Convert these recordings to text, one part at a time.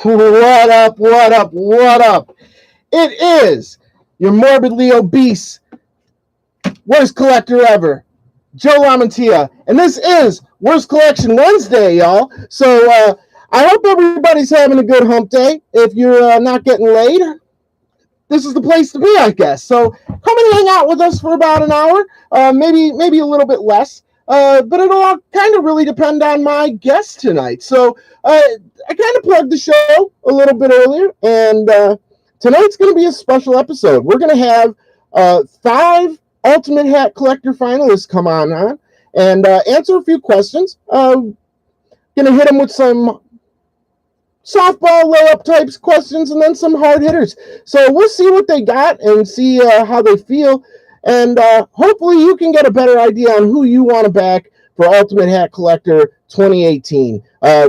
What up, what up, what up? It is your morbidly obese worst collector ever, Joe Lamantia, and this is Worst Collection Wednesday, y'all. So I hope everybody's having a good hump day. If you're not getting laid, this is the place to be, I guess. So come and hang out with us for about an hour, maybe a little bit less. But it'll all kind of really depend on my guest tonight. So I kind of plugged the show a little bit earlier, and tonight's going to be a special episode. We're going to have 5 Ultimate Hat Collector finalists come on and answer a few questions. Going to hit them with some softball layup types questions and then some hard hitters. So we'll see what they got and see how they feel. And hopefully you can get a better idea on who you want to back for Ultimate Hat Collector 2018.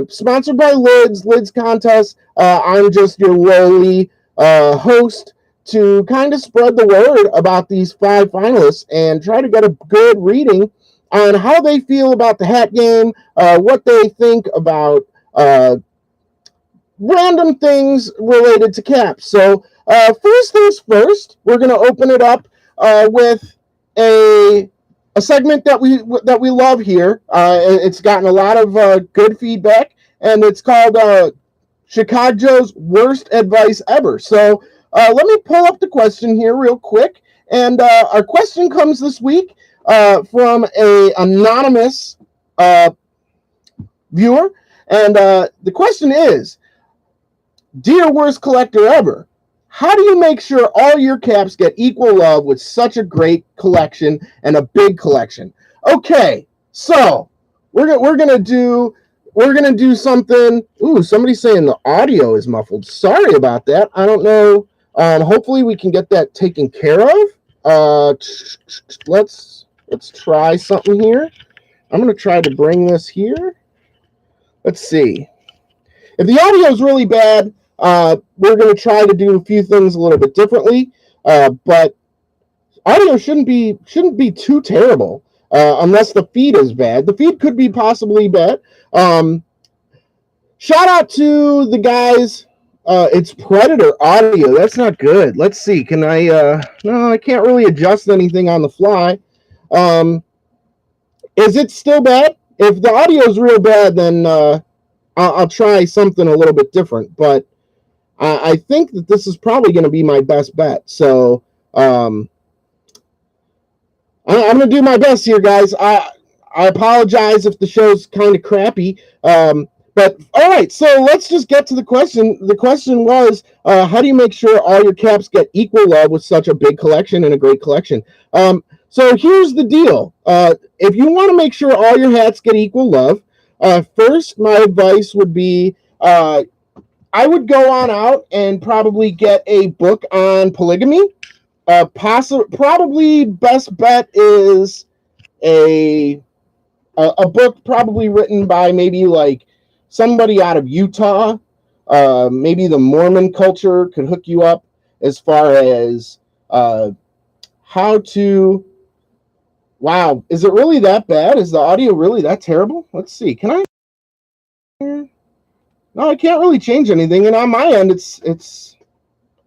Sponsored by Lids Contest. I'm just your lowly host to kind of spread the word about these 5 finalists and try to get a good reading on how they feel about the hat game, what they think about random things related to caps. So first things first, we're going to open it up with a segment that we love here. It's gotten a lot of good feedback, and it's called Chicago's Worst Advice Ever. So let me pull up the question here real quick. And our question comes this week from a anonymous viewer. And the question is, Dear Worst Collector Ever, how do you make sure all your caps get equal love with such a great collection and a big collection? Okay, so we're gonna do something. Ooh, somebody's saying the audio is muffled. Sorry about that. I don't know. Hopefully we can get that taken care of. Let's try something here. I'm gonna try to bring this here. Let's see. If the audio is really bad, we're going to try to do a few things a little bit differently, but audio shouldn't be too terrible unless the feed is bad. The feed could be possibly bad. Shout out to the guys. It's Predator Audio. That's not good. Let's see. Can I? No, I can't really adjust anything on the fly. Is it still bad? If the audio is real bad, then I'll try something a little bit different, but I think that this is probably going to be my best bet. So I'm going to do my best here, guys. I apologize if the show's kind of crappy. But all right, so let's just get to the question. The question was, how do you make sure all your caps get equal love with such a big collection and a great collection? So here's the deal. If you want to make sure all your hats get equal love, first, my advice would be I would go on out and probably get a book on polygamy. Probably best bet is a book probably written by maybe like somebody out of Utah. Maybe the Mormon culture could hook you up as far as how to. Wow, is it really that bad? Is the audio really that terrible? Let's see. Can I? No, I can't really change anything, and on my end, it's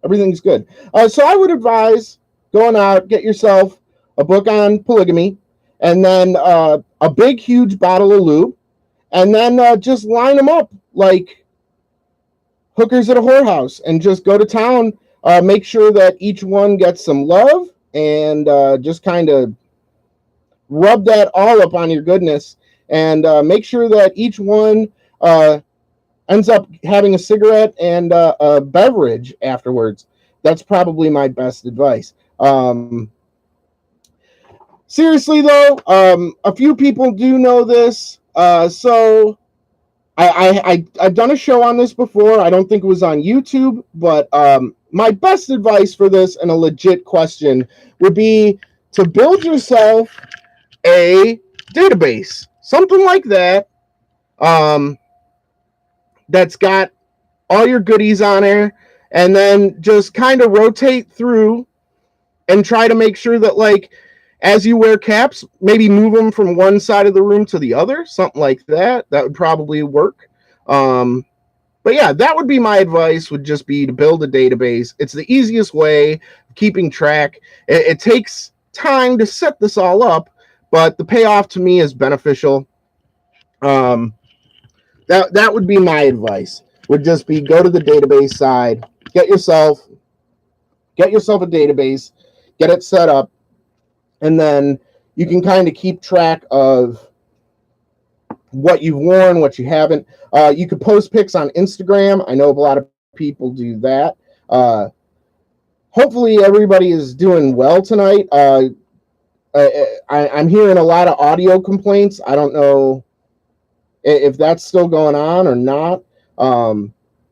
everything's good. So I would advise going out, get yourself a book on polygamy, and then a big, huge bottle of lube, and then just line them up like hookers at a whorehouse, and just go to town. Make sure that each one gets some love, and just kind of rub that all up on your goodness, and make sure that each one ends up having a cigarette and a beverage afterwards. That's probably my best advice. seriously though, a few people do know this. So I've done a show on this before. I don't think it was on YouTube, but my best advice for this and a legit question would be to build yourself a database, something like that, that's got all your goodies on there, and then just kind of rotate through and try to make sure that, like, as you wear caps, maybe move them from one side of the room to the other, something like that. That would probably work. But yeah, that would be my advice, would just be to build a database. It's the easiest way of keeping track. It takes time to set this all up, but the payoff to me is beneficial. That would be my advice, would just be go to the database side, get yourself a database, get it set up, and then you can kind of keep track of what you've worn, what you haven't. You could post pics on Instagram. I know a lot of people do that. Hopefully everybody is doing well tonight. I'm hearing a lot of audio complaints. I don't know if that's still going on or not.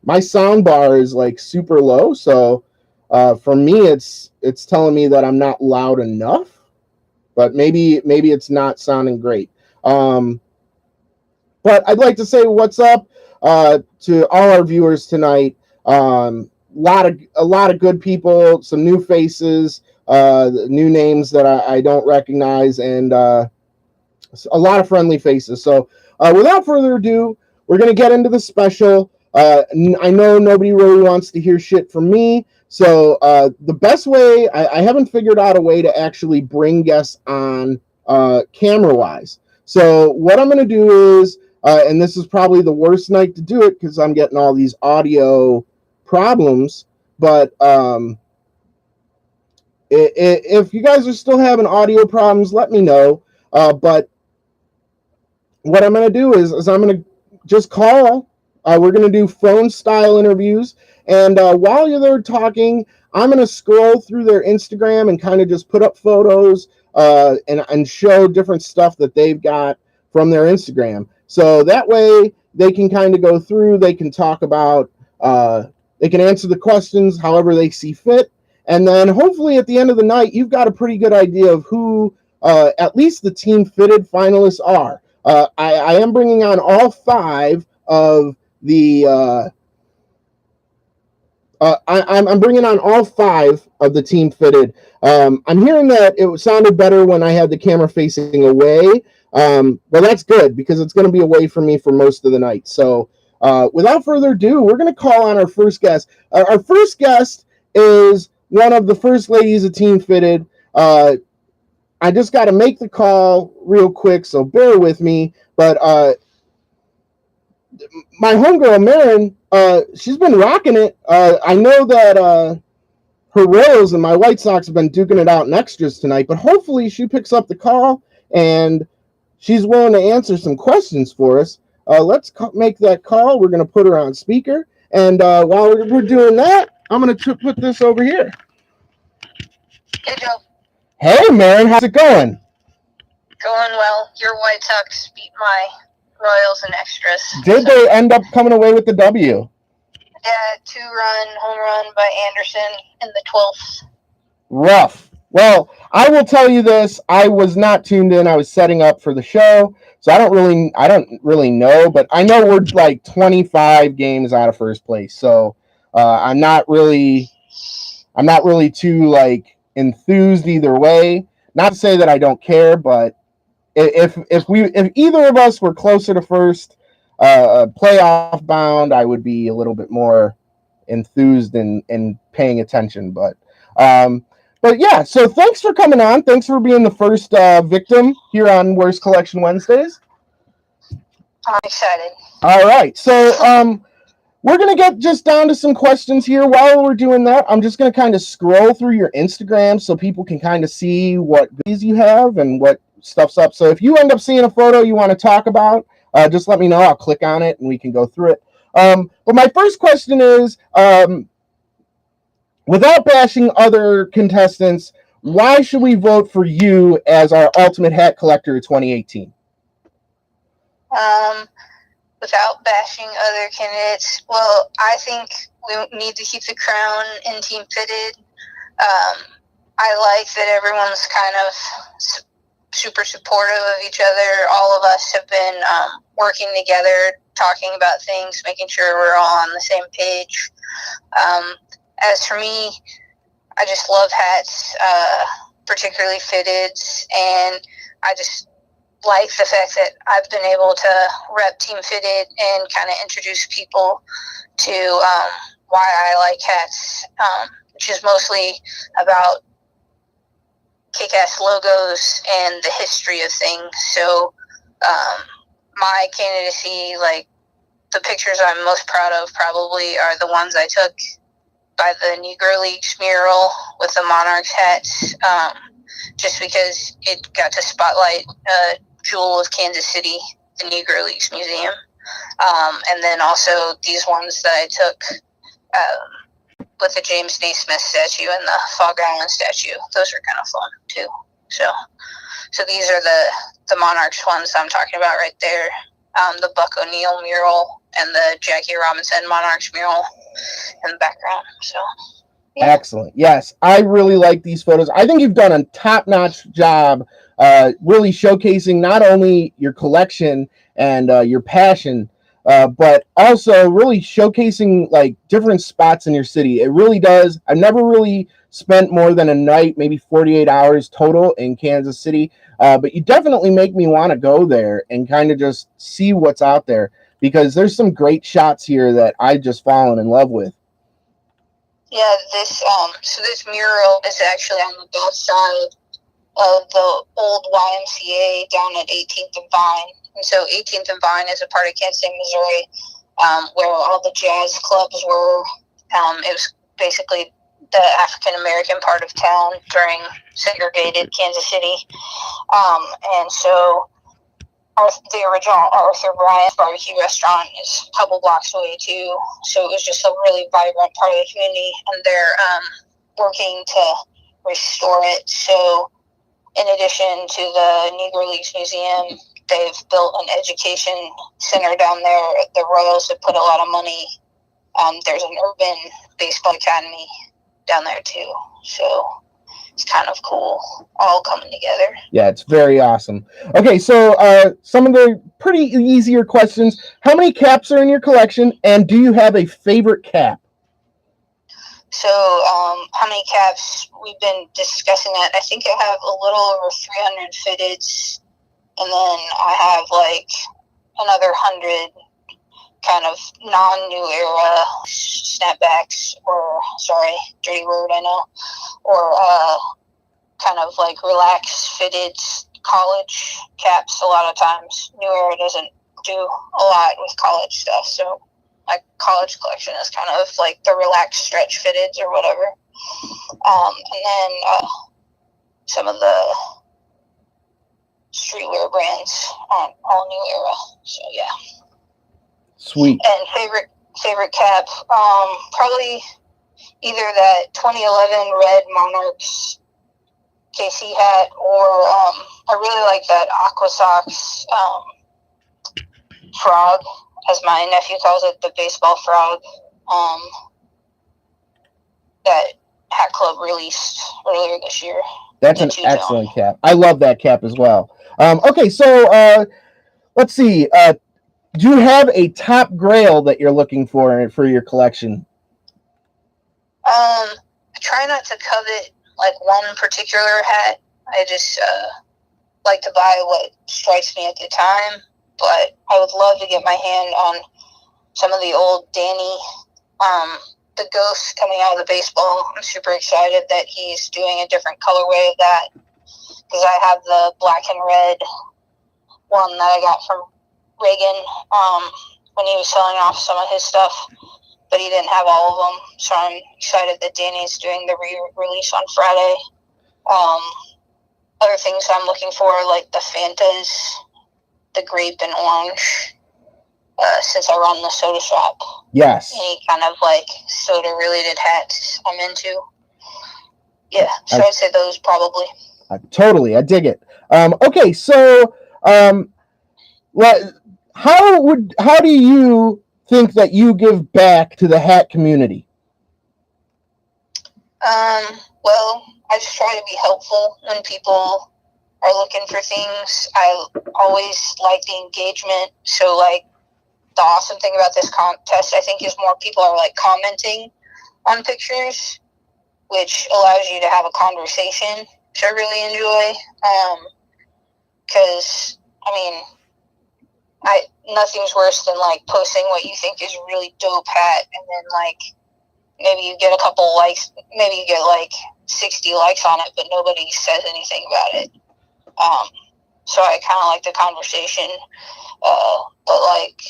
My sound bar is like super low, so for me it's telling me that I'm not loud enough, but maybe it's not sounding great. But I'd like to say what's up to all our viewers tonight. A lot of good people, some new faces, new names that I don't recognize, and a lot of friendly faces. So without further ado, we're going to get into the special. I know nobody really wants to hear shit from me, so the best way, I haven't figured out a way to actually bring guests on camera-wise. So what I'm going to do is, and this is probably the worst night to do it because I'm getting all these audio problems, but if you guys are still having audio problems, let me know. But what I'm going to do is I'm going to just call. We're going to do phone-style interviews, and while you're there talking, I'm going to scroll through their Instagram and kind of just put up photos and show different stuff that they've got from their Instagram. So that way they can kind of go through, they can talk about, they can answer the questions however they see fit. And then hopefully at the end of the night, you've got a pretty good idea of who at least the Team Fitted finalists are. I am bringing on all 5 of the I'm bringing on all 5 of the Team Fitted. I'm hearing that it sounded better when I had the camera facing away. Well, that's good because it's going to be away from me for most of the night. So without further ado, we're going to call on our first guest. Our first guest is one of the first ladies of Team Fitted. I just got to make the call real quick, so bear with me. But my homegirl, Marin, she's been rocking it. I know that her Royals and my White Sox have been duking it out in extras tonight, but hopefully she picks up the call and she's willing to answer some questions for us. Let's make that call. We're going to put her on speaker. And while we're doing that, I'm going to put this over here. Hey, Joe. Hey, Marin, how's it going? Going well. Your White Sox beat my Royals in extras. Did they end up coming away with the W? Yeah, 2-run home run by Anderson in the 12th. Rough. Well, I will tell you this. I was not tuned in. I was setting up for the show, so I don't really know, but I know we're like 25 games out of first place. So I'm not really too like enthused either way. Not to say that I don't care, but if either of us were closer to first, playoff bound, I would be a little bit more enthused and paying attention. But yeah, so thanks for coming on. Thanks for being the first victim here on Worst Collection Wednesdays. I'm excited. All right, so we're going to get just down to some questions here. While we're doing that, I'm just going to kind of scroll through your Instagram so people can kind of see what goodies you have and what stuff's up. So if you end up seeing a photo you want to talk about, just let me know. I'll click on it and we can go through it. But my first question is, without bashing other contestants, why should we vote for you as our ultimate hat collector of 2018? Without bashing other candidates, well, I think we need to keep the crown in Team Fitted. I like that everyone's kind of super supportive of each other. All of us have been working together, talking about things, making sure we're all on the same page. As for me, I just love hats, particularly fitteds, and I just like the fact that I've been able to rep Team Fitted and kind of introduce people to why I like hats, which is mostly about kick-ass logos and the history of things. So my candidacy, like the pictures I'm most proud of probably are the ones I took by the Negro Leagues mural with the Monarchs hats, just because it got to spotlight a jewel of Kansas City, the Negro Leagues Museum. And then also these ones that I took with the James Naismith statue and the Fog Island statue. Those are kind of fun too. So these are the Monarchs ones I'm talking about right there. The Buck O'Neil mural and the Jackie Robinson Monarchs mural in the background. So yeah. Excellent. Yes, I really like these photos. I think you've done a top-notch job really showcasing not only your collection and your passion, but also really showcasing like different spots in your city. It really does. I've never really spent more than a night, maybe 48 hours total in Kansas City, but you definitely make me want to go there and kind of just see what's out there, because there's some great shots here that I've just fallen in love with. Yeah, this mural is actually on the back side of the old YMCA down at 18th and Vine. And so 18th and Vine is a part of Kansas City, Missouri, where all the jazz clubs were. It was basically the African-American part of town during segregated Kansas City. And so the original Arthur Bryant's barbecue restaurant is a couple blocks away too. So it was just a really vibrant part of the community, and they're working to restore it. So in addition to the Negro Leagues Museum, they've built an education center down there. The Royals have put a lot of money. There's an urban baseball academy down there too. So it's kind of cool, all coming together. Yeah, it's very awesome. Okay, so some of the pretty easier questions. How many caps are in your collection, and do you have a favorite cap? So how many caps? We've been discussing that. I think I have a little over 300 fitteds, and then I have like another 100 kind of non-new era snapbacks, or sorry, dirty word, I know, or kind of like relaxed fitted college caps. A lot of times New Era doesn't do a lot with college stuff, so my college collection is kind of like the relaxed stretch fitteds or whatever. And then some of the streetwear brands on all New Era. So yeah. Sweet. And favorite cap, probably either that 2011 red Monarchs KC hat, or I really like that Aqua Sox frog, as my nephew calls it, the baseball frog, that Hat Club released earlier this year. That's an excellent cap. I love that cap as well. Okay, so let's see. Do you have a top grail that you're looking for your collection? I try not to covet like one particular hat. I just like to buy what strikes me at the time. But I would love to get my hand on some of the old Danny, the Ghost coming out of the baseball. I'm super excited that he's doing a different colorway of that, because I have the black and red one that I got from Reagan when he was selling off some of his stuff, but he didn't have all of them. So I'm excited that Danny's doing the re-release on Friday. Other things I'm looking for, like the Fantas, the grape and orange, since I run the soda shop. Yes. Any kind of like soda related hats I'm into. Yeah, so I'd say those probably. Totally, I dig it. Okay, so how do you think that you give back to the hat community? Well, I just try to be helpful when people are looking for things. I always like the engagement. So, like, the awesome thing about this contest, I think, is more people are, like, commenting on pictures, which allows you to have a conversation, which I really enjoy. Because, I mean, nothing's worse than, like, posting what you think is a really dope hat, and then, like, maybe you get a couple likes, maybe you get, like, 60 likes on it, but nobody says anything about it. So I kind of like the conversation. But, like,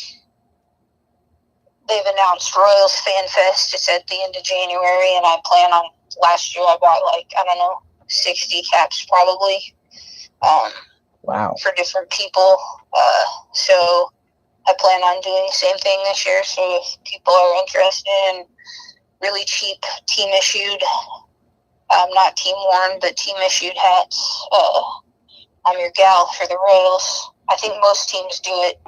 they've announced Royals Fan Fest. It's at the end of January, and I plan on, last year I bought, like, I don't know, 60 caps probably. Wow. For different people. So I plan on doing the same thing this year. So if people are interested in really cheap team issued, not team worn, but team issued hats, I'm your gal for the Royals. I think most teams do it.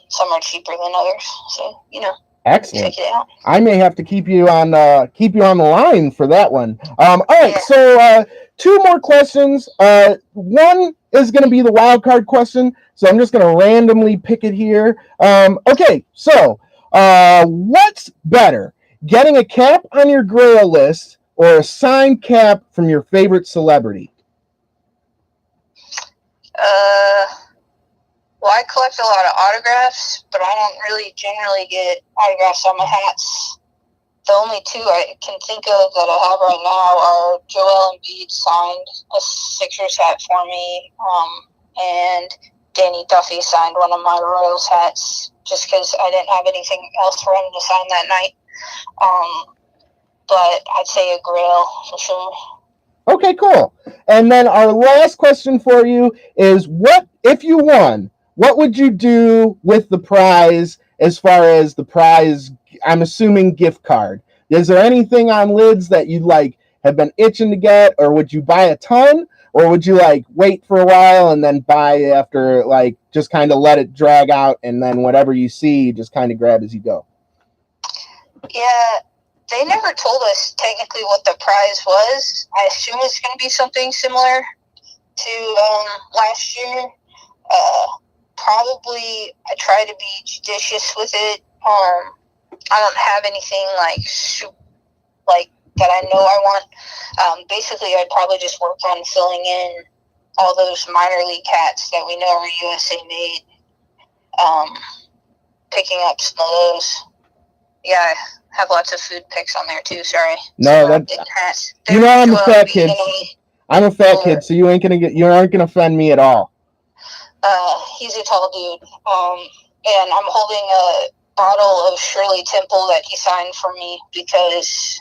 Some are cheaper than others. So, excellent. Check it out. I may have to keep you on the line for that one. All right, yeah. So 2 more questions. One is going to be the wild card question, so I'm just going to randomly pick it here. Okay, so what's better, getting a cap on your Grail list or a signed cap from your favorite celebrity? Well, I collect a lot of autographs, but I don't really generally get autographs on my hats. The only 2 I can think of that I have right now are Joel Embiid signed a Sixers hat for me, and Danny Duffy signed one of my Royals hats just because I didn't have anything else for him to sign that night. But I'd say a Grail for sure. Okay, cool. And then our last question for you is, what if you won? What would you do with the prize as far as the prize, I'm assuming gift card? Is there anything on Lids that you have been itching to get, or would you buy a ton, or would you wait for a while and then buy after, just kind of let it drag out, and then whatever you see, you just kind of grab as you go? Yeah, they never told us technically what the prize was. I assume it's going to be something similar to last year. Probably I try to be judicious with it. I don't have anything that I know I want. Basically, I'd probably just work on filling in all those minor league hats that we know are USA made. Picking up some of those. Yeah, I have lots of food pics on there too. Sorry. No, that's I'm a fat kid. I'm a fat kid, so you aren't gonna offend me at all. He's a tall dude, and I'm holding a bottle of Shirley Temple that he signed for me because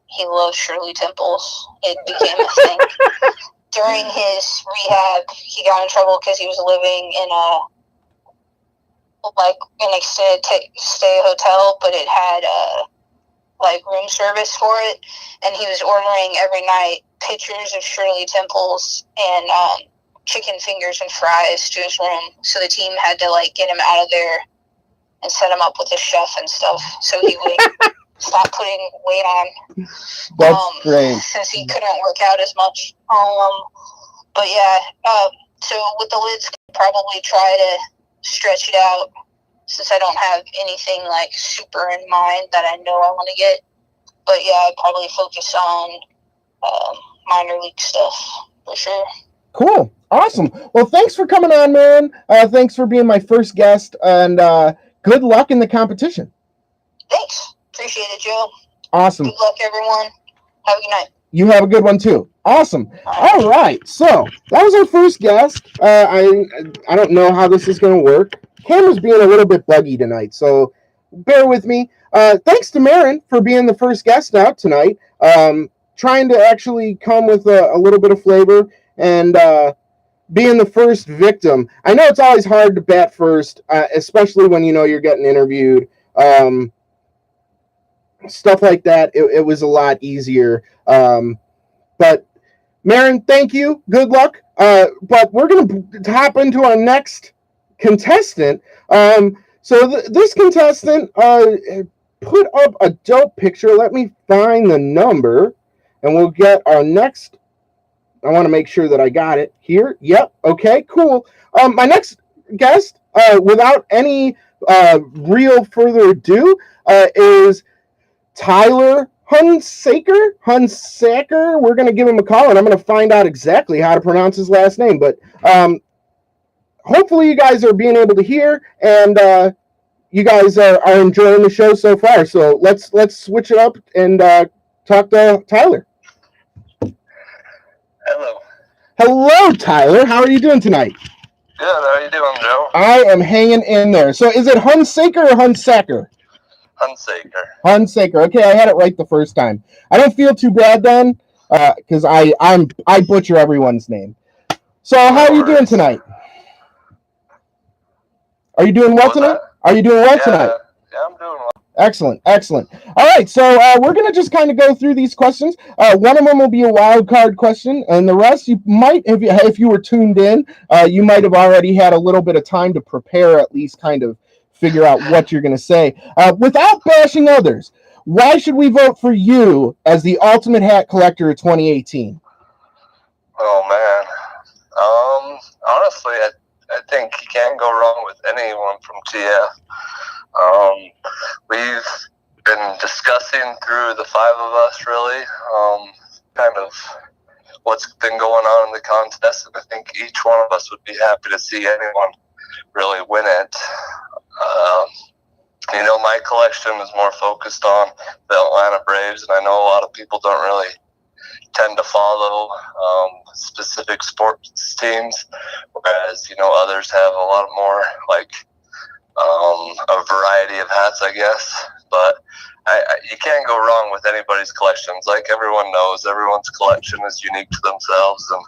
he loves Shirley Temples. It became a thing. During his rehab, he got in trouble because he was living in an extended stay hotel, but it had room service for it, and he was ordering every night pictures of Shirley Temples and chicken fingers and fries to his room. So the team had to get him out of there and set him up with a chef and stuff, so he would stop putting weight on. That's great. Since he couldn't work out as much. But yeah, so with the Lids, probably try to stretch it out, since I don't have anything super in mind that I know I want to get. But yeah, I'd probably focus on minor league stuff for sure. Cool. Awesome. Well, thanks for coming on, man. Thanks for being my first guest, and good luck in the competition. Thanks. Appreciate it, Joe. Awesome. Good luck, everyone. Have a good night. You have a good one too. Awesome. All right. So that was our first guest. I don't know how this is going to work. Camera's being a little bit buggy tonight, so bear with me. Thanks to Marin for being the first guest out tonight. Trying to actually come with a little bit of flavor and being the first victim. I know it's always hard to bat first, especially when you're getting interviewed. stuff like that, it was a lot easier. But Marin, thank you. Good luck. But we're going to hop into our next contestant. This contestant put up a dope picture. Let me find the number, and we'll get our next. I want to make sure that I got it here. Yep. Okay. Cool. My next guest, without any real further ado, is Tyler Hunsaker. We're going to give him a call, and I'm going to find out exactly how to pronounce his last name. But hopefully you guys are being able to hear, and you guys are enjoying the show so far. So let's switch it up and talk to Tyler. Hello. Hello, Tyler. How are you doing tonight? Good. How are you doing, Joe? I am hanging in there. So is it Hunsaker or Hunsaker? Hunsaker. Hunsaker. Okay, I had it right the first time. I don't feel too bad then, because I butcher everyone's name. So how are you doing tonight? Are you doing well tonight? Are you doing well tonight? Yeah, I'm doing well. Excellent. All right, so we're going to just kind of go through these questions. One of them will be a wild card question, and the rest you might, if you were tuned in, you might have already had a little bit of time to prepare, at least kind of figure out what you're going to say. Without bashing others, why should we vote for you as the ultimate hat collector of 2018? Oh, man. Honestly, I think you can't go wrong with anyone from TF. We've been discussing through the five of us, really, kind of what's been going on in the contest, and I think each one of us would be happy to see anyone really win it. My collection is more focused on the Atlanta Braves, and I know a lot of people don't really tend to follow specific sports teams, whereas others have a lot more a variety of hats, I guess. But you can't go wrong with anybody's collections. Like everyone knows, everyone's collection is unique to themselves, and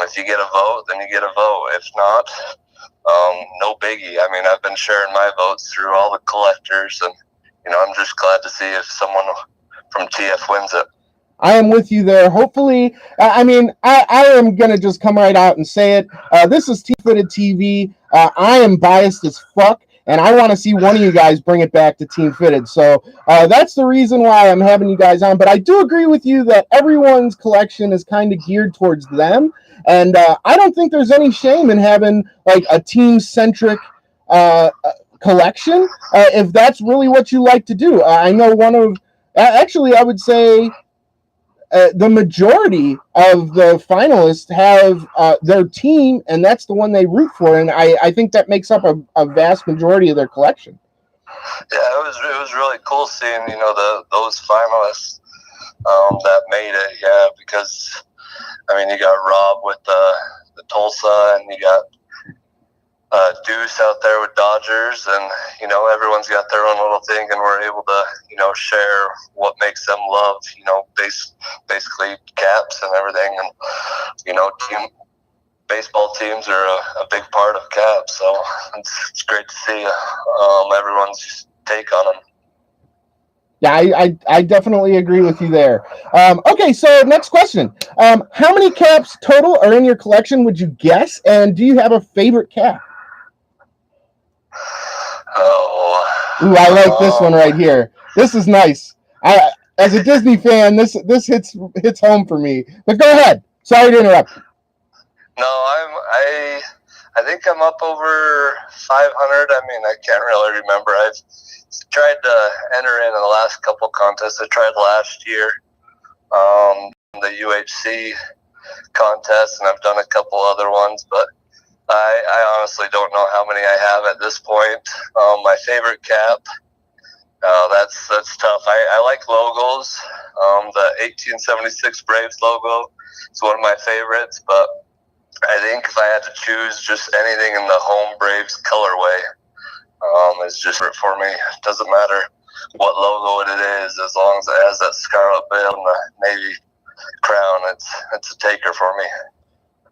if you get a vote, then you get a vote. If not, no biggie. I mean, I've been sharing my votes through all the collectors, and I'm just glad to see if someone from TF wins it. I am with you there. Hopefully, I am going to just come right out and say it. This is Team Fitted TV. I am biased as fuck, and I want to see one of you guys bring it back to Team Fitted. So that's the reason why I'm having you guys on. But I do agree with you that everyone's collection is kind of geared towards them. And I don't think there's any shame in having like a team-centric collection if that's really what you like to do. I know I would say the majority of the finalists have their team, and that's the one they root for. And I think that makes up a vast majority of their collection. Yeah, it was really cool seeing those finalists that made it. Yeah, because you got Rob with the Tulsa, and you got Deuce out there with Dodgers, and everyone's got their own little thing, and we're able to share what makes them love basically caps and everything, and baseball teams are a big part of caps, so it's great to see everyone's take on them. Yeah, I definitely agree with you there. Okay, so next question. How many caps total are in your collection, would you guess? And do you have a favorite cap? Ooh, I like this one right here. This is nice. As a Disney fan, this hits home for me. But go ahead. Sorry to interrupt. No, I think I'm up over 500. I can't really remember. I've tried to enter in the last couple contests. I tried last year, the UHC contest, and I've done a couple other ones, but I honestly don't know how many I have at this point. My favorite cap, that's tough. I like logos. The 1876 Braves logo is one of my favorites, but I think if I had to choose just anything in the home Braves colorway, it's just for me. It doesn't matter what logo it is, as long as it has that scarlet bill and the navy crown. It's a taker for me.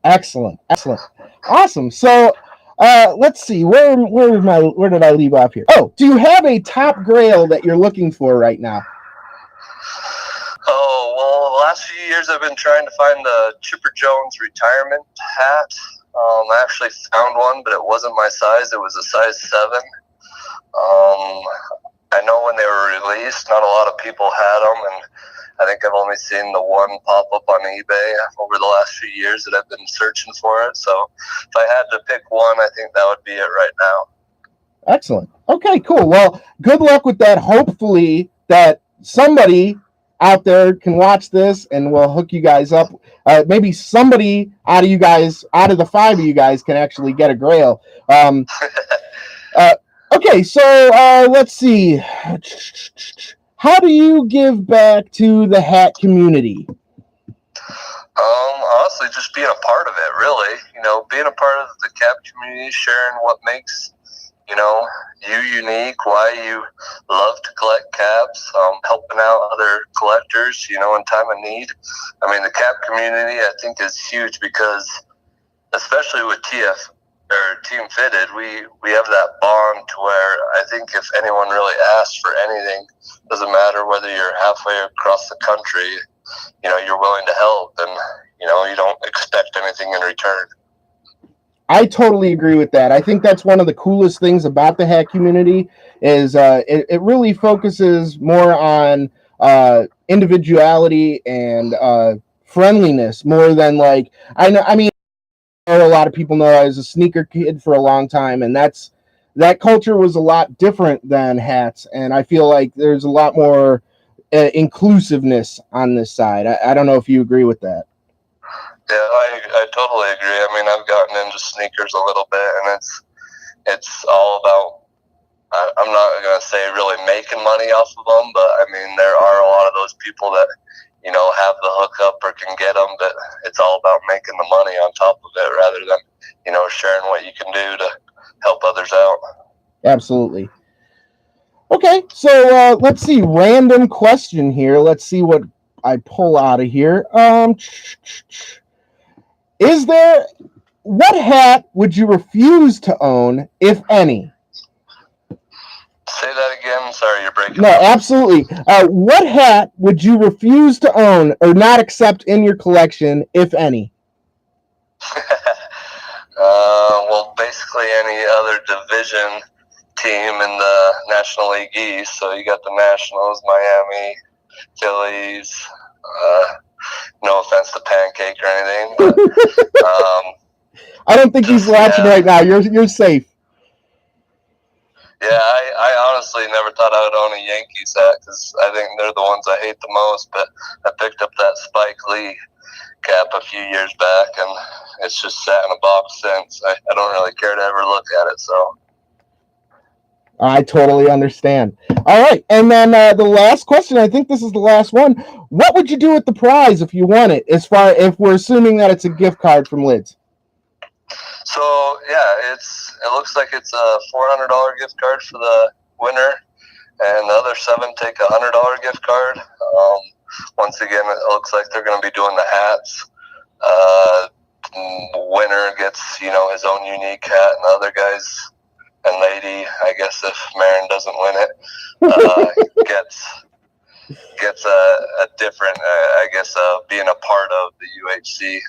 Excellent. Awesome. So Let's see. Where did I leave off here? Oh, do you have a top grail that you're looking for right now? Oh, well, the last few years I've been trying to find the Chipper Jones retirement hat. I actually found one, but it wasn't my size. It was a size 7. I know when they were released, not a lot of people had them, and I think I've only seen the one pop up on eBay over the last few years that I've been searching for it. So if I had to pick one, I think that would be it right now. Excellent. Okay, cool. Well, good luck with that. Hopefully that somebody out there can watch this and we'll hook you guys up. Maybe somebody out of the 5 of you guys can actually get a grail. Okay, so let's see. How do you give back to the hat community? Honestly, just being a part of it, really. Being a part of the cap community, sharing what makes, you unique, why you love to collect caps, helping out other collectors, in time of need. I mean, the cap community, I think, is huge because, especially with Team Fitted, we have that bond to where I think if anyone really asks for anything, doesn't matter whether you're halfway across the country, you're willing to help, and you don't expect anything in return. I totally agree with that. I think that's one of the coolest things about the hat community is it really focuses more on individuality and friendliness more than like a lot of people know I was a sneaker kid for a long time, and that culture was a lot different than hats, and I feel like there's a lot more inclusiveness on this side. I don't know if you agree with that. Yeah, I totally agree. I mean, I've gotten into sneakers a little bit, and it's all about, I'm not going to say really making money off of them, but I mean, there are a lot of those people that, have the hookup or can get them, but it's all about making the money on top of it rather than, sharing what you can do to help others out. Absolutely. Okay, so let's see. Random question here. Let's see what I pull out of here. What hat would you refuse to own, if any? Say that again. Sorry, you're breaking up. No, up. Absolutely. What hat would you refuse to own or not accept in your collection, if any? Well, basically any other division team in the National League East. So you got the Nationals, Miami, Phillies. No offense to Pancake or anything, but I don't think he's watching right now. You're safe. Yeah, I honestly never thought I would own a Yankees hat because I think they're the ones I hate the most. But I picked up that Spike Lee cap a few years back, and it's just sat in a box since. I don't really care to ever look at it. So I totally understand. All right, and then the last question. I think this is the last one. What would you do with the prize if you won it? If we're assuming that it's a gift card from Lids. So yeah, it looks like it's a $400 gift card for the winner, and the other 7 take a $100 gift card. Once again, it looks like they're going to be doing the hats. Winner gets his own unique hat, and the other guys and lady, I guess if Marin doesn't win it, gets a different, being a part of the UHC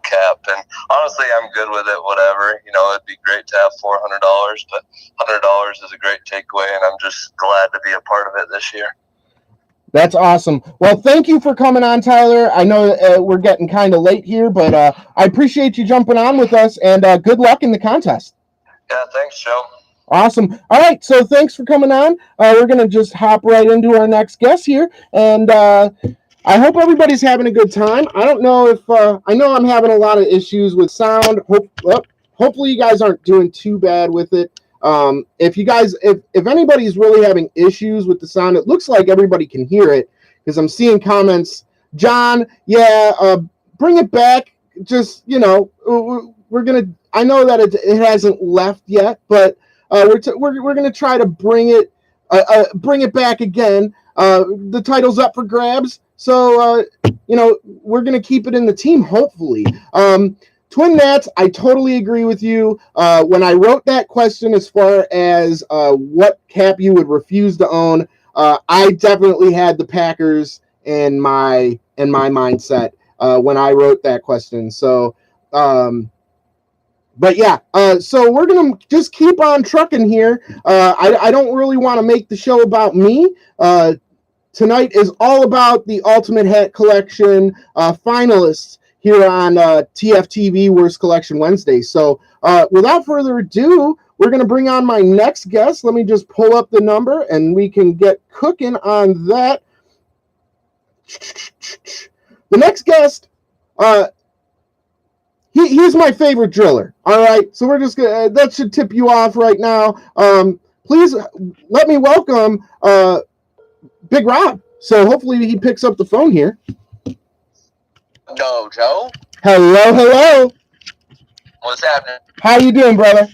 cap. And honestly, I'm good with it, whatever. It'd be great to have $400, but $100 is a great takeaway, and I'm just glad to be a part of it this year. That's awesome. Well, thank you for coming on, Tyler. I know we're getting kind of late here, but I appreciate you jumping on with us, and good luck in the contest. Yeah, thanks, Joe. Awesome. All right, so thanks for coming on. We're going to just hop right into our next guest here, and I hope everybody's having a good time. I don't know if I know I'm having a lot of issues with sound. Hopefully you guys aren't doing too bad with it. If anybody's really having issues with the sound, it looks like everybody can hear it because I'm seeing comments. John, bring it back. Just we're gonna. I know that it hasn't left yet, but we're gonna try to bring it back again. The title's up for grabs, so we're gonna keep it in the team. Hopefully, Twin Nats, I totally agree with you. When I wrote that question as far as what cap you would refuse to own, I definitely had the Packers in my mindset when I wrote that question. So, but yeah, so we're gonna just keep on trucking here. I don't really want to make the show about me. Tonight is all about the Ultimate Hat Collection finalists here on TFTV Worst Collection Wednesday. So without further ado, we're going to bring on my next guest. Let me just pull up the number and we can get cooking on that. The next guest, he's my favorite driller. All right, so we're just gonna that should tip you off right now. Please let me welcome Big Rob. So hopefully he picks up the phone here. No, Joe. Hello. What's happening? How you doing, brother?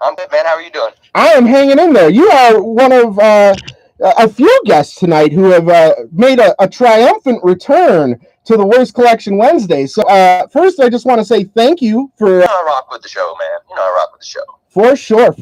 I'm good, man. How are you doing? I am hanging in there. You are one of a few guests tonight who have made a triumphant return to the Worst Collection Wednesday. So first, I just want to say thank you for... You know I rock with the show, man. You know I rock with the show. For sure.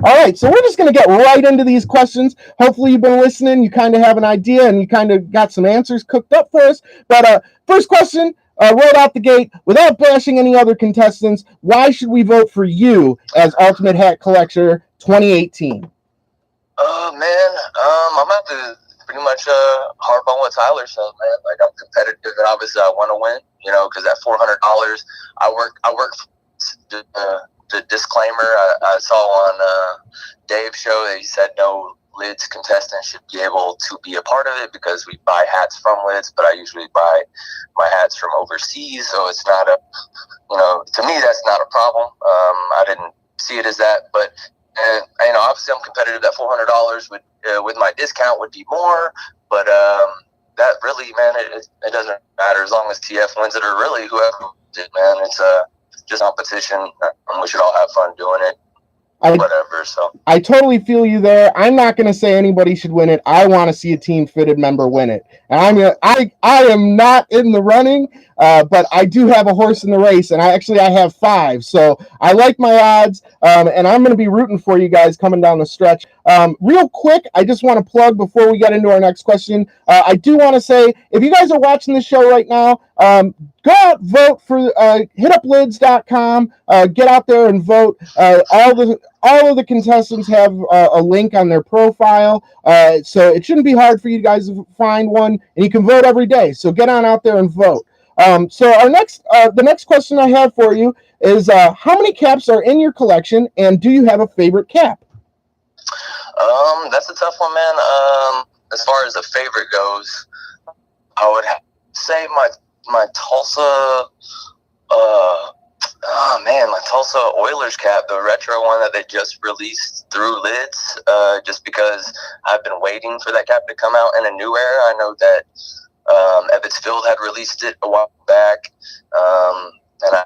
All right, so we're just going to get right into these questions. Hopefully you've been listening, you kind of have an idea, and you kind of got some answers cooked up for us. But first question, right out the gate, without bashing any other contestants, why should we vote for you as Ultimate Hat Collector 2018? I'm about to pretty much harp on what Tyler said, man. Like, I'm competitive, and obviously I want to win, you know, because that $400, I work the disclaimer I saw on Dave's show that he said no Lids contestant should be able to be a part of it because we buy hats from Lids, but I usually buy my hats from overseas, so it's not a, you know, to me that's not a problem. I didn't see it as that, but you know, obviously I'm competitive. That $400 would with my discount would be more, but that really, man, it doesn't matter as long as TF wins it, or really whoever wins it, man. It's just competition, and we should all have fun doing it. Whatever. So I totally feel you there. I'm not going to say anybody should win it. I want to see a team fitted member win it, and I am not in the running, but I do have a horse in the race, and I have 5, so I like my odds, and I'm going to be rooting for you guys coming down the stretch. Real quick, I just want to plug before we get into our next question. I do want to say, if you guys are watching this show right now, go out, vote for hituplids.com. Get out there and vote. All of the contestants have a link on their profile, so it shouldn't be hard for you guys to find one, and you can vote every day. So get on out there and vote. So the next question I have for you is, how many caps are in your collection, and do you have a favorite cap? That's a tough one, man. As far as the favorite goes, I would say my Tulsa, my Tulsa Oilers cap, the retro one that they just released through Lids, just because I've been waiting for that cap to come out in a new era. I know that Ebbets Field had released it a while back, and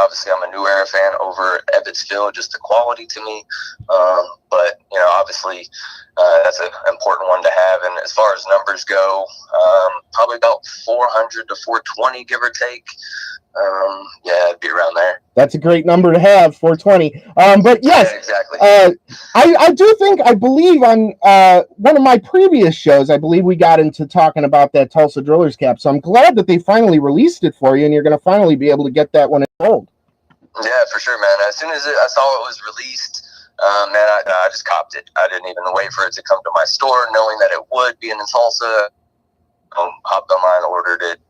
obviously I'm a New Era fan over Ebbets Field, just the quality to me. But, you know, obviously that's an important one to have. And as far as numbers go, probably about 400 to 420, give or take. Yeah, it'd be around there. That's a great number to have, 420. But yes, yeah, exactly. I believe on one of my previous shows, I believe we got into talking about that Tulsa Drillers cap. So I'm glad that they finally released it for you, and you're going to finally be able to get that one sold. Yeah, for sure, man. As soon as I saw it was released, I just copped it. I didn't even wait for it to come to my store, knowing that it would be in Tulsa. Hopped online, ordered it.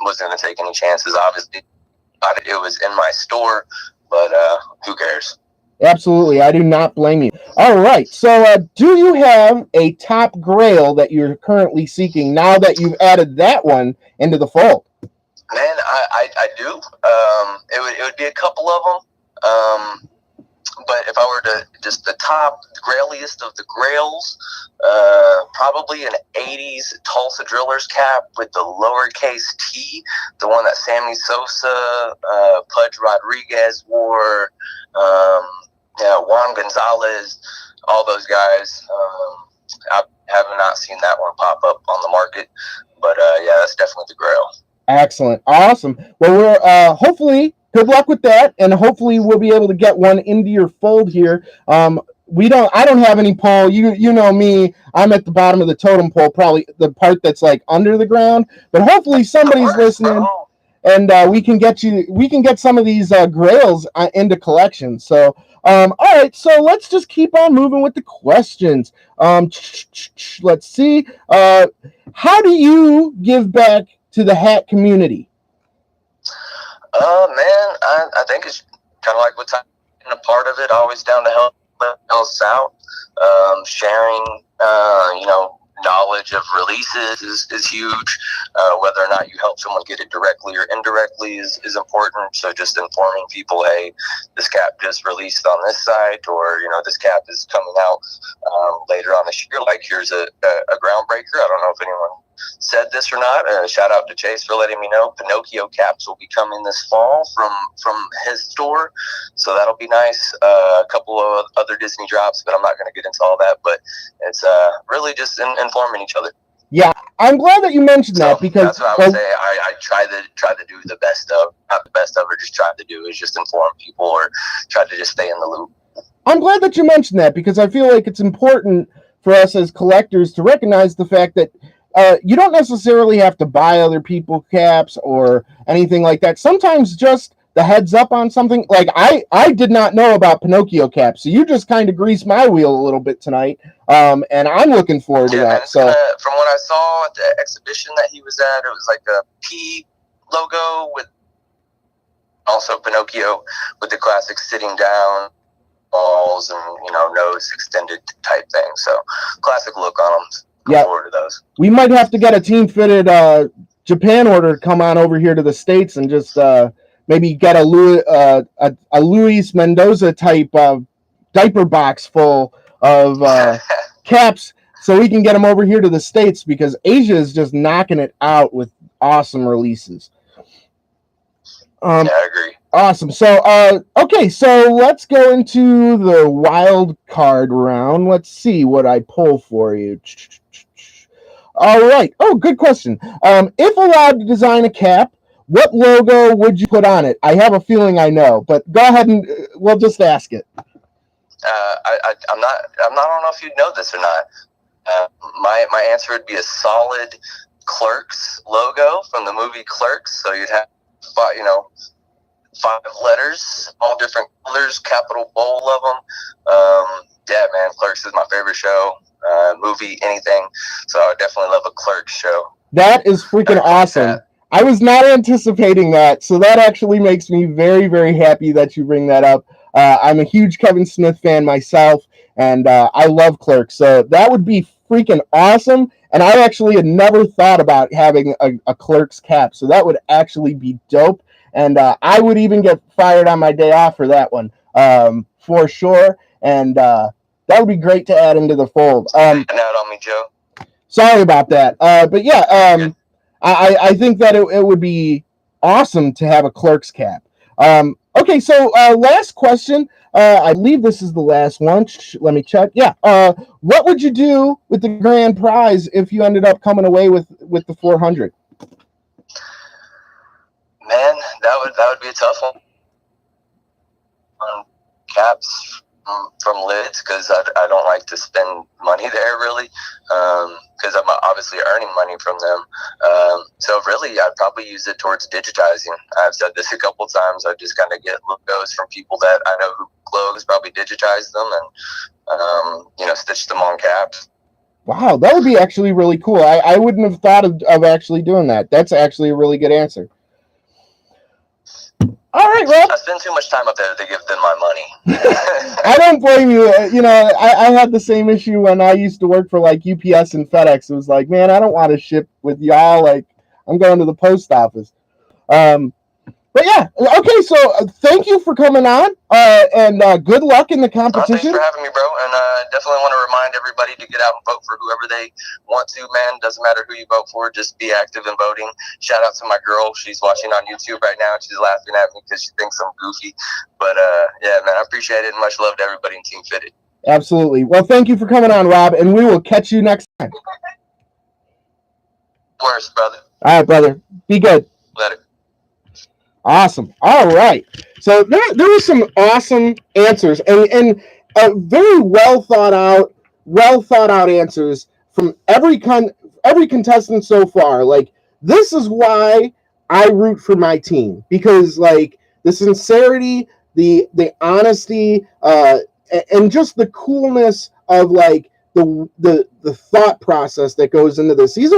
Wasn't going to take any chances, obviously. It was in my store, but who cares? Absolutely. I do not blame you. All right. So do you have a top grail that you're currently seeking now that you've added that one into the fold? Man, I do. It would be a couple of them. But if I were to just the top grailiest of the grails, probably an 80s Tulsa Drillers cap with the lowercase t, the one that Sammy Sosa, Pudge Rodriguez wore, Juan Gonzalez, all those guys. I have not seen that one pop up on the market, but yeah, that's definitely the grail. Excellent. Awesome. Well, we're hopefully good luck with that, and hopefully we'll be able to get one into your fold here. I don't have any pole. You know me. I'm at the bottom of the totem pole, probably the part that's like under the ground. But hopefully somebody's listening, and we can get some of these grails into collections. So all right, so let's just keep on moving with the questions. Let's see. How do you give back to the hat community? Man, I think it's kind of like what's a part of it. Always down to help else out. Sharing, knowledge of releases is huge. Whether or not you help someone get it directly or indirectly is important. So just informing people, hey, this cap just released on this site, or this cap is coming out later on this year. Like, here's a groundbreaker. I don't know if anyone said this or not. Shout out to Chase for letting me know. Pinocchio caps will be coming this fall from his store, so that'll be nice. A couple of other Disney drops, but I'm not going to get into all that. But it's really just informing each other. Yeah, I'm glad that you mentioned that, because that's what I would say. I try to do the best of, not the best of, or just try to do is just inform people or try to just stay in the loop. I'm glad that you mentioned that, because I feel like it's important for us as collectors to recognize the fact that you don't necessarily have to buy other people's caps or anything like that. Sometimes just the heads up on something. Like, I did not know about Pinocchio caps, so you just kind of greased my wheel a little bit tonight, and I'm looking forward to that. So from what I saw at the exhibition that he was at, it was like a P logo with also Pinocchio with the classic sitting down, balls, and nose extended type thing. So classic look on them. Yeah, to those. We might have to get a team fitted Japan order to come on over here to the States and just maybe get a Luis Mendoza type diaper box full of caps, so we can get them over here to the States, because Asia is just knocking it out with awesome releases. Yeah, I agree. Awesome. So, okay, so let's go into the wild card round. Let's see what I pull for you. All right. Oh, good question. If allowed to design a cap, what logo would you put on it? I have a feeling I know, but go ahead and we'll just ask it. I'm not. I don't know if you know this or not. My answer would be a solid Clerks logo from the movie Clerks. So you'd have, 5 letters, all different colors, capital bold of them. Yeah, man, Clerks is my favorite show, movie, anything. So I would definitely love a Clerks show. That is freaking awesome. I was not anticipating that, so that actually makes me very, very happy that you bring that up. I'm a huge Kevin Smith fan myself, and I love Clerks, so that would be freaking awesome. And I actually had never thought about having a Clerks cap, so that would actually be dope. And I would even get fired on my day off for that one, for sure. And that would be great to add into the fold. Out on me, Joe. Sorry about that. But yeah, I think that it would be awesome to have a Clerks cap. Okay, so last question. I believe this is the last one. Let me check. Yeah. What would you do with the grand prize if you ended up coming away with the 400? Man, that would be a tough one. On caps from lids, because I don't like to spend money there, really, because I'm obviously earning money from them. So really, I'd probably use it towards digitizing. I've said this a couple times. I just kind of get logos from people that I know who clothes, probably digitize them and stitch them on caps. Wow, that would be actually really cool. I wouldn't have thought of actually doing that. That's actually a really good answer. All right, Rob. I spend too much time up there to give them my money. I don't blame you. I had the same issue when I used to work for like UPS and FedEx. It was like, man, I don't want to ship with y'all. Like, I'm going to the post office. But yeah, okay. So thank you for coming on, and good luck in the competition. Thanks for having me, bro. And definitely want to remind everybody to get out and vote for whoever they want to. Man, doesn't matter who you vote for, just be active in voting. Shout out to my girl; she's watching on YouTube right now. She's laughing at me because she thinks I'm goofy. But yeah, man, I appreciate it, and much love to everybody in Team Fitted. Absolutely. Well, thank you for coming on, Rob, and we will catch you next time. Worse, brother. All right, brother. Be good. Later. Awesome. All right. So there were some awesome answers and very well thought out answers from every contestant so far. Like, this is why I root for my team, because like the sincerity, the honesty, and just the coolness of like the thought process that goes into this. These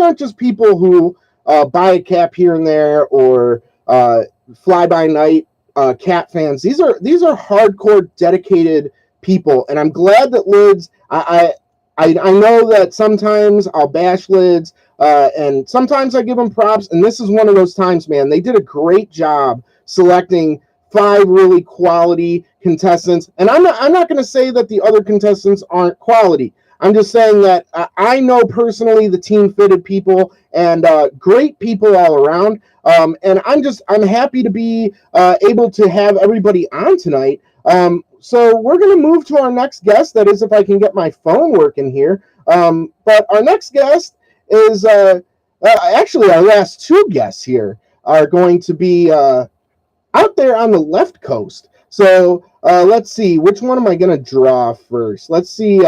aren't just people who buy a cap here and there, or fly by night cat fans. These are hardcore, dedicated people, and I'm glad that Lids. I know that sometimes I'll bash Lids, and sometimes I give them props, and this is one of those times, man. They did a great job selecting 5 really quality contestants, and I'm not going to say that the other contestants aren't quality. I'm just saying that I know personally the team fitted people, and great people all around. And I'm happy to be able to have everybody on tonight. So we're going to move to our next guest. That is, if I can get my phone working here. But our next guest is actually our last 2 guests here are going to be out there on the left coast. So let's see, which one am I going to draw first? Let's see.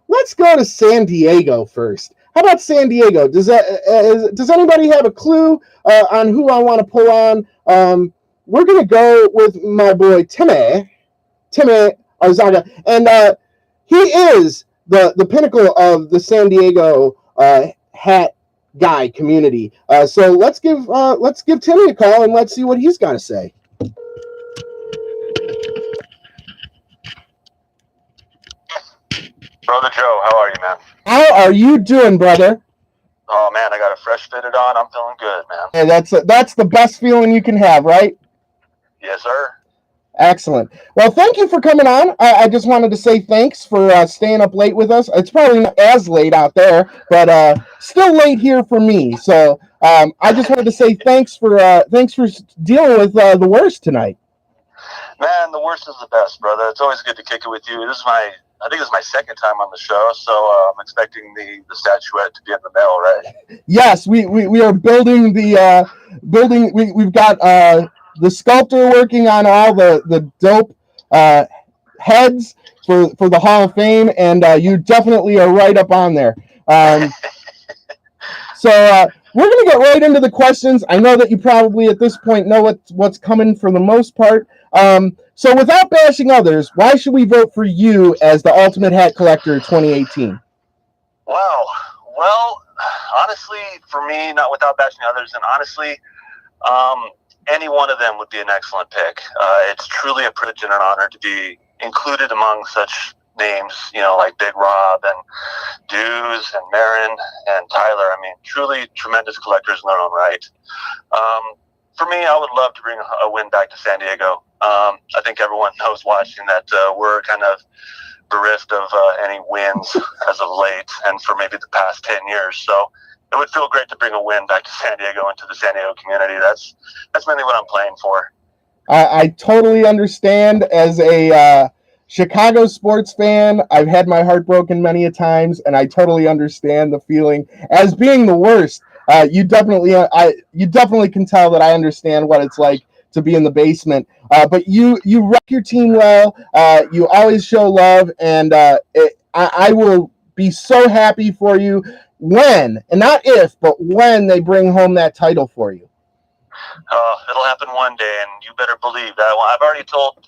Let's go to San Diego first. How about San Diego? Does anybody have a clue on who I want to pull on? We're going to go with my boy Timmy Arzaga, and he is the pinnacle of the San Diego hat guy community. So let's give Timmy a call and let's see what he's got to say. Brother Joe, how are you, man? How are you doing, brother? Oh man, I got a fresh fitted on. I'm feeling good, man. And that's the best feeling you can have, right? Yes, sir. Excellent. Well, thank you for coming on. I just wanted to say thanks for staying up late with us. It's probably not as late out there, but still late here for me. So I just wanted to say thanks for dealing with the worst tonight. Man, the worst is the best, brother. It's always good to kick it with you. I think this is my second time on the show, so I'm expecting the statuette to be in the mail, right? Yes, we are building the building. We've got the sculptor working on all the dope heads for the Hall of Fame, and you definitely are right up on there. So we're going to get right into the questions. I know that you probably at this point know what's coming for the most part. So without bashing others, why should we vote for you as the Ultimate Hat Collector 2018? Wow. Well, honestly, for me, not without bashing others, and honestly, any one of them would be an excellent pick. It's truly a privilege and an honor to be included among such names, like Big Rob and Dews and Marin and Tyler. I mean, truly tremendous collectors in their own right. For me, I would love to bring a win back to San Diego. I think everyone knows watching that we're kind of bereft of any wins as of late and for maybe the past 10 years. So it would feel great to bring a win back to San Diego and to the San Diego community. That's mainly what I'm playing for. I totally understand. As a Chicago sports fan, I've had my heart broken many a times, and I totally understand the feeling. As being the worst, you definitely can tell that I understand what it's like to be in the basement. But you rep your team well. You always show love, and I will be so happy for you when, and not if, but when they bring home that title for you. It'll happen one day, and you better believe that. Well, I've already told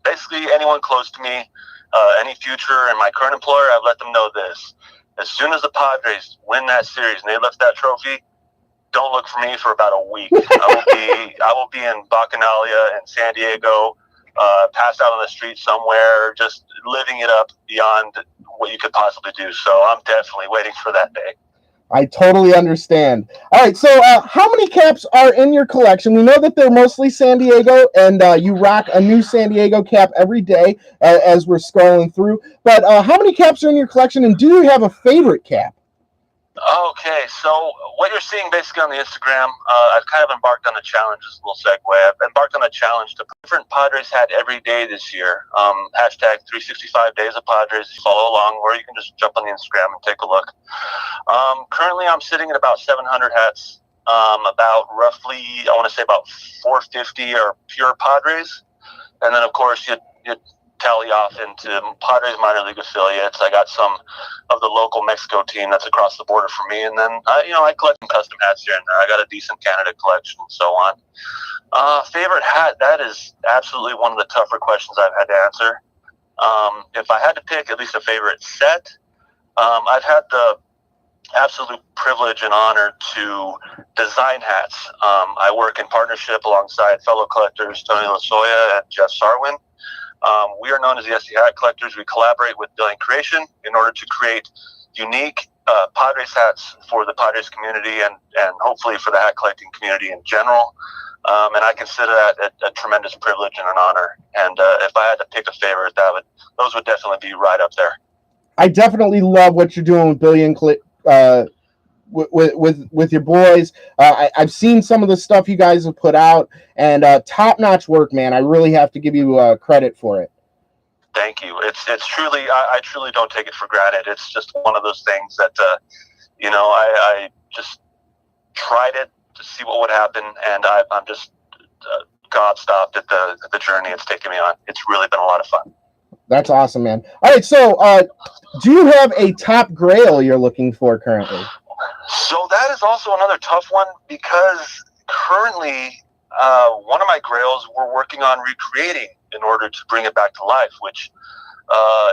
basically anyone close to me, any future and my current employer, I've let them know this. As soon as the Padres win that series and they lift that trophy, don't look for me for about a week. I will be in Bacchanalia in San Diego, passed out on the street somewhere, just living it up beyond what you could possibly do. So I'm definitely waiting for that day. I totally understand. All right, so how many caps are in your collection? We know that they're mostly San Diego, and you rock a new San Diego cap every day as we're scrolling through. But how many caps are in your collection, and do you have a favorite cap? Okay, so what you're seeing basically on the Instagram, I've kind of embarked on a challenge. This is a little segue. I've embarked on a challenge to put different Padres hat every day this year. Hashtag 365 days of Padres. Follow along, or you can just jump on the Instagram and take a look. Currently, I'm sitting at about 700 hats About roughly, I want to say about 450 are pure Padres. And then, of course, you tally off into Padres minor league affiliates. I got some of the local Mexico team that's across the border for me. And then, I collect some custom hats here and there. I got a decent Canada collection and so on. Favorite hat, that is absolutely one of the tougher questions I've had to answer. If I had to pick at least a favorite set, I've had the absolute privilege and honor to design hats. I work in partnership alongside fellow collectors Tony Lozoya and Jeff Sarwin. We are known as the SC Hat Collectors. We collaborate with Billion Creation in order to create unique Padres hats for the Padres community and hopefully for the hat collecting community in general. And I consider that a tremendous privilege and an honor. And if I had to pick a favorite, those would definitely be right up there. I definitely love what you're doing with Billion with your boys. I've seen some of the stuff you guys have put out, and top-notch work, man. I really have to give you credit for it. Thank you. It's truly, I truly don't take it for granted. It's just one of those things that, I just tried it to see what would happen, and I'm just gobstopped at the journey it's taken me on. It's really been a lot of fun. That's awesome, man. All right, so do you have a top grail you're looking for currently? So that is also another tough one because currently one of my grails we're working on recreating in order to bring it back to life, which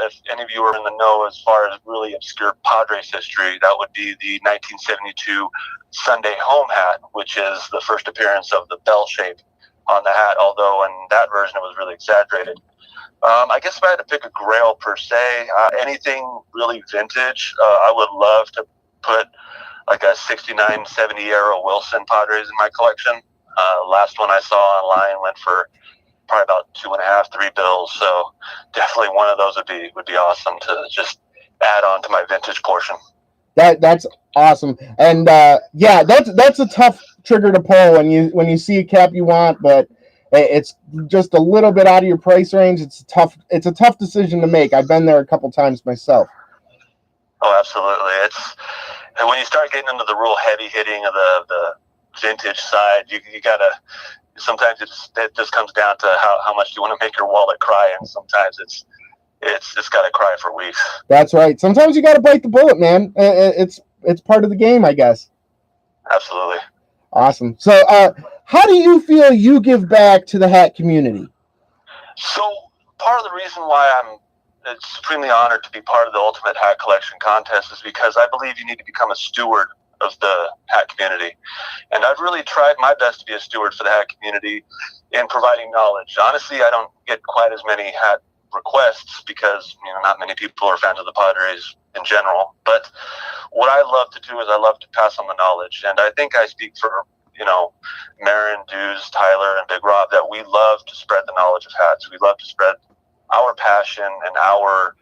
if any of you are in the know as far as really obscure Padres history, that would be the 1972 Sunday home hat, which is the first appearance of the bell shape on the hat, although in that version it was really exaggerated. I guess if I had to pick a grail per se, anything really vintage, I would love to put like a 69, 70 era Wilson Padres in my collection. Last one I saw online went for probably about $2.5, $3. So definitely one of those would be awesome to just add on to my vintage portion. That's awesome. And that's a tough trigger to pull when you see a cap you want, but it's just a little bit out of your price range. It's a tough decision to make. I've been there a couple times myself. Oh, absolutely. And when you start getting into the real heavy hitting of the vintage side, you gotta. Sometimes it just comes down to how much you want to make your wallet cry, and sometimes it's got to cry for weeks. That's right. Sometimes you got to bite the bullet, man. It's part of the game, I guess. Absolutely. Awesome. So, how do you feel you give back to the hat community? So, part of the reason why I'm supremely honored to be part of the Ultimate Hat Collection Contest is because I believe you need to become a steward of the hat community. And I've really tried my best to be a steward for the hat community in providing knowledge. Honestly, I don't get quite as many hat requests because not many people are fans of the Padres in general. But what I love to do is I love to pass on the knowledge. And I think I speak for, Marin, Deuce, Tyler, and Big Rob that we love to spread the knowledge of hats. We love to spread our passion and our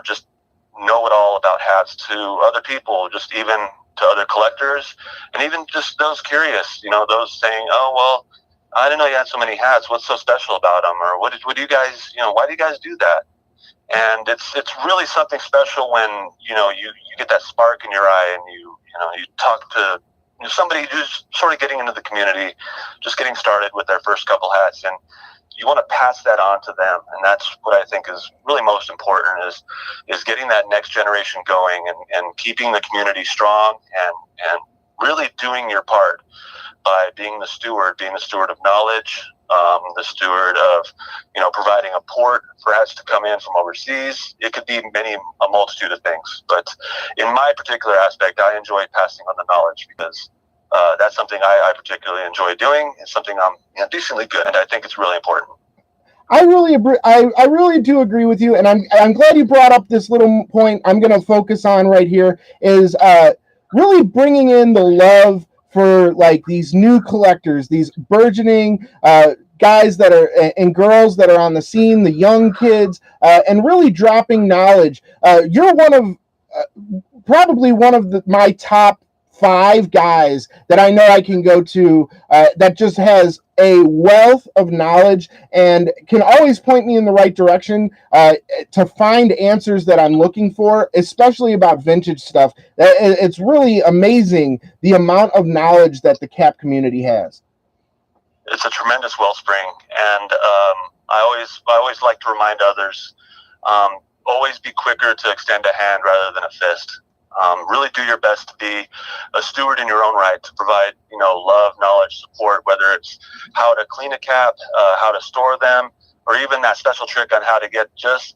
just know-it-all about hats to other people, just even to other collectors, and even just those curious, those saying, oh, well, I didn't know you had so many hats. What's so special about them? Or what do you guys, why do you guys do that? And it's really something special when, you get that spark in your eye and you talk to somebody who's sort of getting into the community, just getting started with their first couple hats, and you want to pass that on to them. And that's what I think is really most important is getting that next generation going and keeping the community strong and really doing your part by being the steward of knowledge, the steward of, providing a port for hats to come in from overseas. It could be a multitude of things. But in my particular aspect, I enjoy passing on the knowledge because that's something I particularly enjoy doing. It's something I'm decently good at. I think it's really important. I really do agree with you, and I'm glad you brought up this little point I'm going to focus on right here is really bringing in the love for like these new collectors, these burgeoning guys that are and girls that are on the scene, the young kids, and really dropping knowledge. You're one of probably one of my top 5 guys that I know I can go to that just has a wealth of knowledge and can always point me in the right direction to find answers that I'm looking for, especially about vintage stuff. It's really amazing the amount of knowledge that the cap community has. It's a tremendous wellspring, and I always like to remind others, always be quicker to extend a hand rather than a fist. Really do your best to be a steward in your own right, to provide, love, knowledge, support, whether it's how to clean a cap, how to store them, or even that special trick on how to get just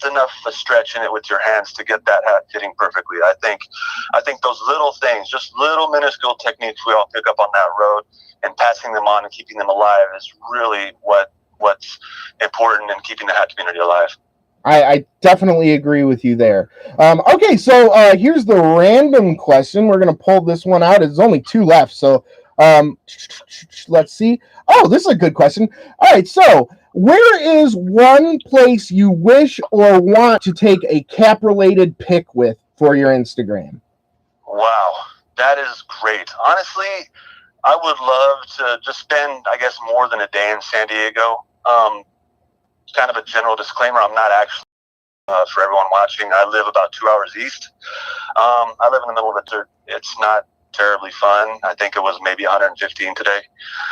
enough of a stretch in it with your hands to get that hat fitting perfectly. I think those little things, just little minuscule techniques we all pick up on that road, and passing them on and keeping them alive is really what's important in keeping the hat community alive. I definitely agree with you there. Okay, so here's the random question. We're going to pull this one out. There's only 2 left, so let's see. Oh, this is a good question. All right, so where is one place you wish or want to take a cap-related pic with for your Instagram? Wow, that is great. Honestly, I would love to just spend, I guess, more than a day in San Diego. Kind of a general disclaimer, I'm not actually, for everyone watching, I live about 2 hours east. I live in the middle of the dirt. It's not terribly fun. I think it was maybe 115 today.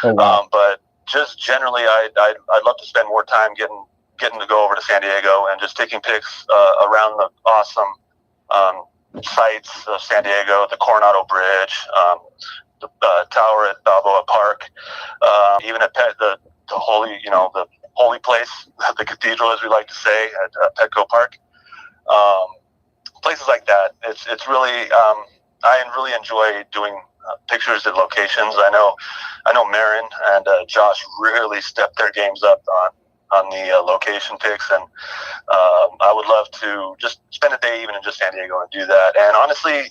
Oh, wow. But just generally, I'd love to spend more time getting to go over to San Diego and just taking pics around the awesome sites of San Diego, the Coronado Bridge, the tower at Balboa Park, even at the holy, the holy place, the cathedral, as we like to say, at Petco Park. Places like that. It's really, I really enjoy doing pictures at locations. I know Marin and Josh really stepped their games up on the location pics, and I would love to just spend a day even in just San Diego and do that. And honestly,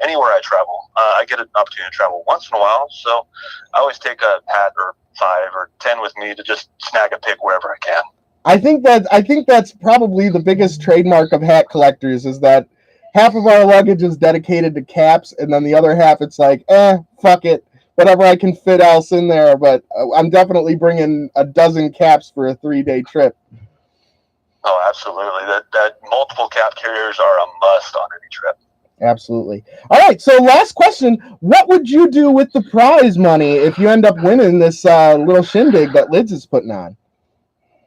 anywhere I travel, I get an opportunity to travel once in a while, so I always take a hat or 5 or 10 with me to just snag a pic wherever I can. I think that's probably the biggest trademark of hat collectors, is that half of our luggage is dedicated to caps, and then the other half it's like, fuck it, whatever I can fit else in there. But I'm definitely bringing a dozen caps for a 3-day trip. Oh, absolutely. That multiple cap carriers are a must on any trip. Absolutely. All right, so last question. What would you do with the prize money if you end up winning this little shindig that Lids is putting on?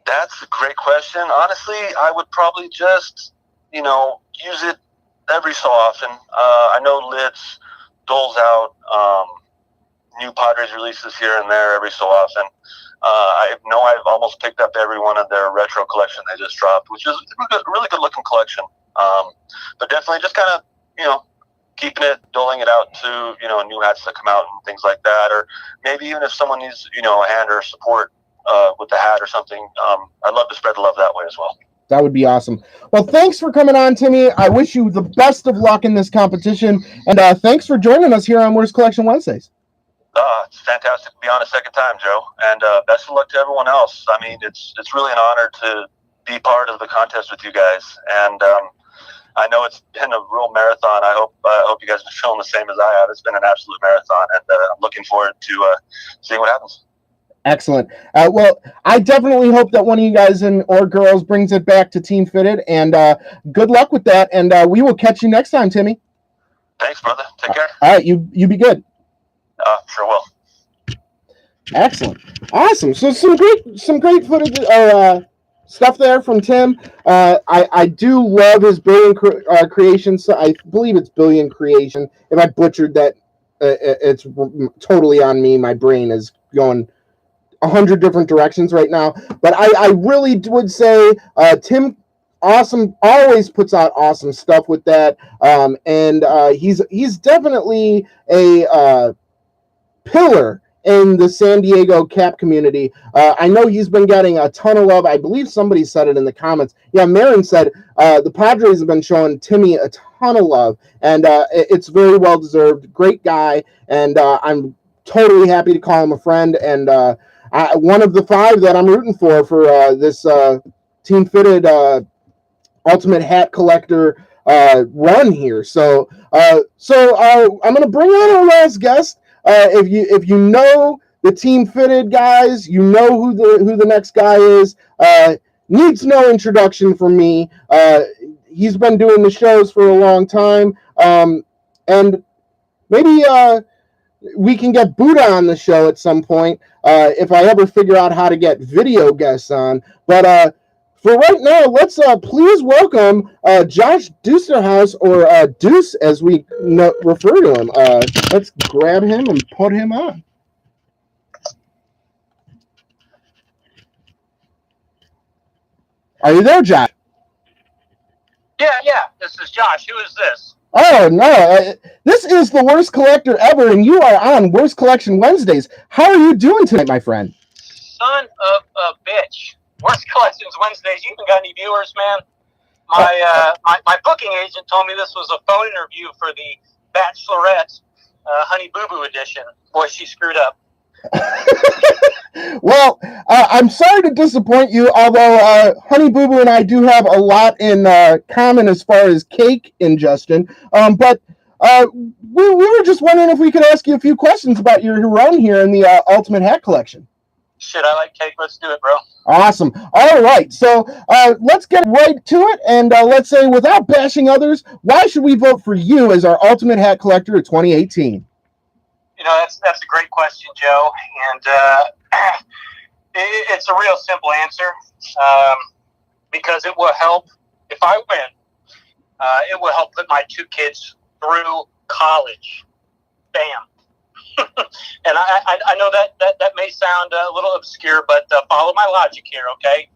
That's a great question. Honestly, I would probably just, use it every so often. I know Lids doles out new Padres releases here and there every so often. I know I've almost picked up every one of their retro collection they just dropped, which is a really good looking collection. But definitely just kind of, keeping it, doling it out to, new hats that come out and things like that. Or maybe even if someone needs, a hand or support with the hat or something, I'd love to spread the love that way as well. That would be awesome. Well, thanks for coming on, Timmy. I wish you the best of luck in this competition. And thanks for joining us here on Worst Collection Wednesdays. It's fantastic to be on a second time, Joe. And best of luck to everyone else. I mean, it's really an honor to be part of the contest with you guys. And I know it's been a real marathon. I hope you guys are feeling the same as I have. It's been an absolute marathon, and I'm looking forward to seeing what happens. Excellent. Well, I definitely hope that one of you guys or girls brings it back to Team Fitted, and good luck with that. And we will catch you next time, Timmy. Thanks, brother. Take care. All right, you be good. Sure will. Excellent. Awesome. So some great footage stuff there from Tim. I do love his Billion creation. So I believe it's Billion Creation. If I butchered that, it's totally on me. My brain is going 100 different directions right now. But I really would say Tim awesome, always puts out awesome stuff with that. And he's definitely a pillar in the San Diego cap community. I know he's been getting a ton of love. I believe somebody said it in the comments. Yeah, Marin said the Padres have been showing Timmy a ton of love, and it's very well deserved. Great guy, and I'm totally happy to call him a friend. And one of the 5 that I'm rooting for this Team Fitted Ultimate Hat Collector run here. So I'm going to bring on our last guest. If you know the Team Fitted guys, you know who the next guy is. Needs no introduction from me. He's been doing the shows for a long time, and maybe we can get Buddha on the show at some point if I ever figure out how to get video guests on. But for right now, let's please welcome Josh Deusterhouse, or Deuce as we refer to him. Let's grab him and put him on. Are you there, Josh? Yeah. This is Josh. Who is this? Oh, no. This is the Worst Collector Ever, and you are on Worst Collection Wednesdays. How are you doing tonight, my friend? Son of a bitch. Worst Collections Wednesdays. You even got any viewers, man? My booking agent told me this was a phone interview for the Bachelorette Honey Boo Boo edition. Boy, she screwed up. Well, I'm sorry to disappoint you, although Honey Boo Boo and I do have a lot in common as far as cake ingestion. But we were just wondering if we could ask you a few questions about your run here in the Ultimate Hat Collection. Shit, I like cake. Let's do it, bro. Awesome. All right. So let's get right to it. And let's say, without bashing others, why should we vote for you as our Ultimate Hat Collector of 2018? You know, that's a great question, Joe. And it's a real simple answer because it will help if I win. It will help put my two kids through college. Bam. And I know that may sound a little obscure, but follow my logic here, okay?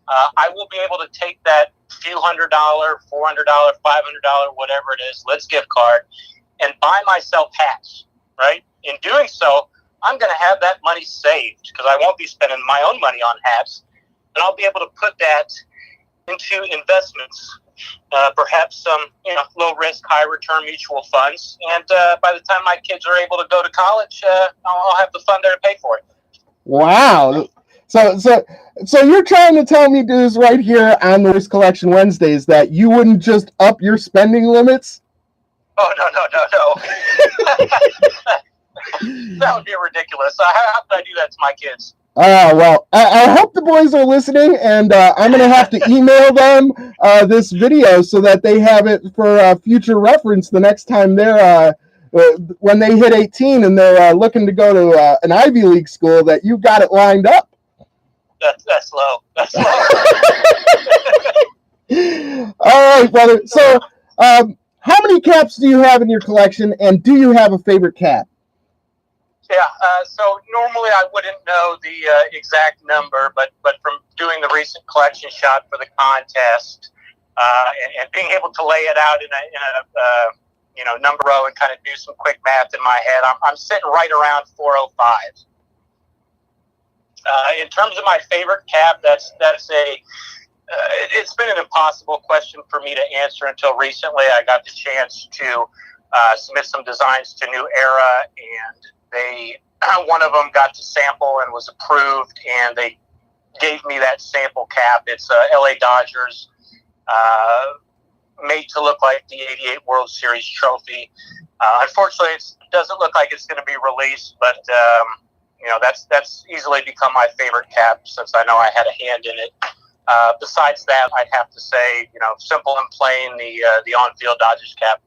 I will be able to take that few $100, $400, $500, whatever it is, let's gift card, and buy myself hats, right? In doing so, I'm going to have that money saved because I won't be spending my own money on hats, and I'll be able to put that into investments. Perhaps some low risk, high return mutual funds, and by the time my kids are able to go to college, I'll have the fund there to pay for it. Wow! So you're trying to tell me, dudes, right here on the Worst Collection Wednesdays, that you wouldn't just up your spending limits? Oh no! That would be ridiculous. How could I do that to my kids? Well, I hope the boys are listening, and I'm going to have to email them this video so that they have it for future reference the next time they're when they hit 18 and they're looking to go to an Ivy League school, that you got it lined up. That's low. That's low. All right, brother. So, how many caps do you have in your collection, and do you have a favorite cap? Yeah, so normally I wouldn't know the exact number, but from doing the recent collection shot for the contest and being able to lay it out in a number row and kind of do some quick math in my head, I'm sitting right around 405. In terms of my favorite cap, that's it's been an impossible question for me to answer until recently. I got the chance to submit some designs to New Era, and one of them got to sample and was approved, and they gave me that sample cap. It's LA Dodgers, made to look like the '88 World Series trophy. Unfortunately, it doesn't look like it's going to be released, but that's easily become my favorite cap since I know I had a hand in it. Besides that, I'd have to say, simple and plain, the on-field Dodgers cap.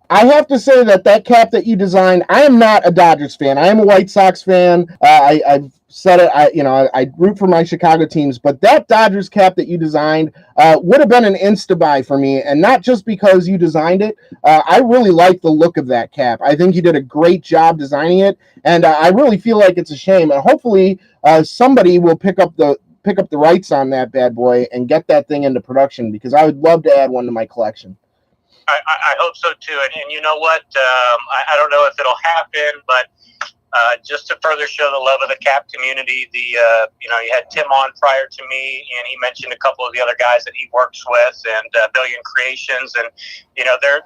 I have to say that cap that you designed, I am not a Dodgers fan. I am a White Sox fan. I've said it. I root for my Chicago teams, but that Dodgers cap that you designed would have been an insta-buy for me, and not just because you designed it. I really like the look of that cap. I think you did a great job designing it, and I really feel like it's a shame. And hopefully, somebody will pick up the rights on that bad boy and get that thing into production, because I would love to add one to my collection. I hope so too, and you know what? I don't know if it'll happen, but just to further show the love of the cap community, you had Tim on prior to me, and he mentioned a couple of the other guys that he works with, and Billion Creations, and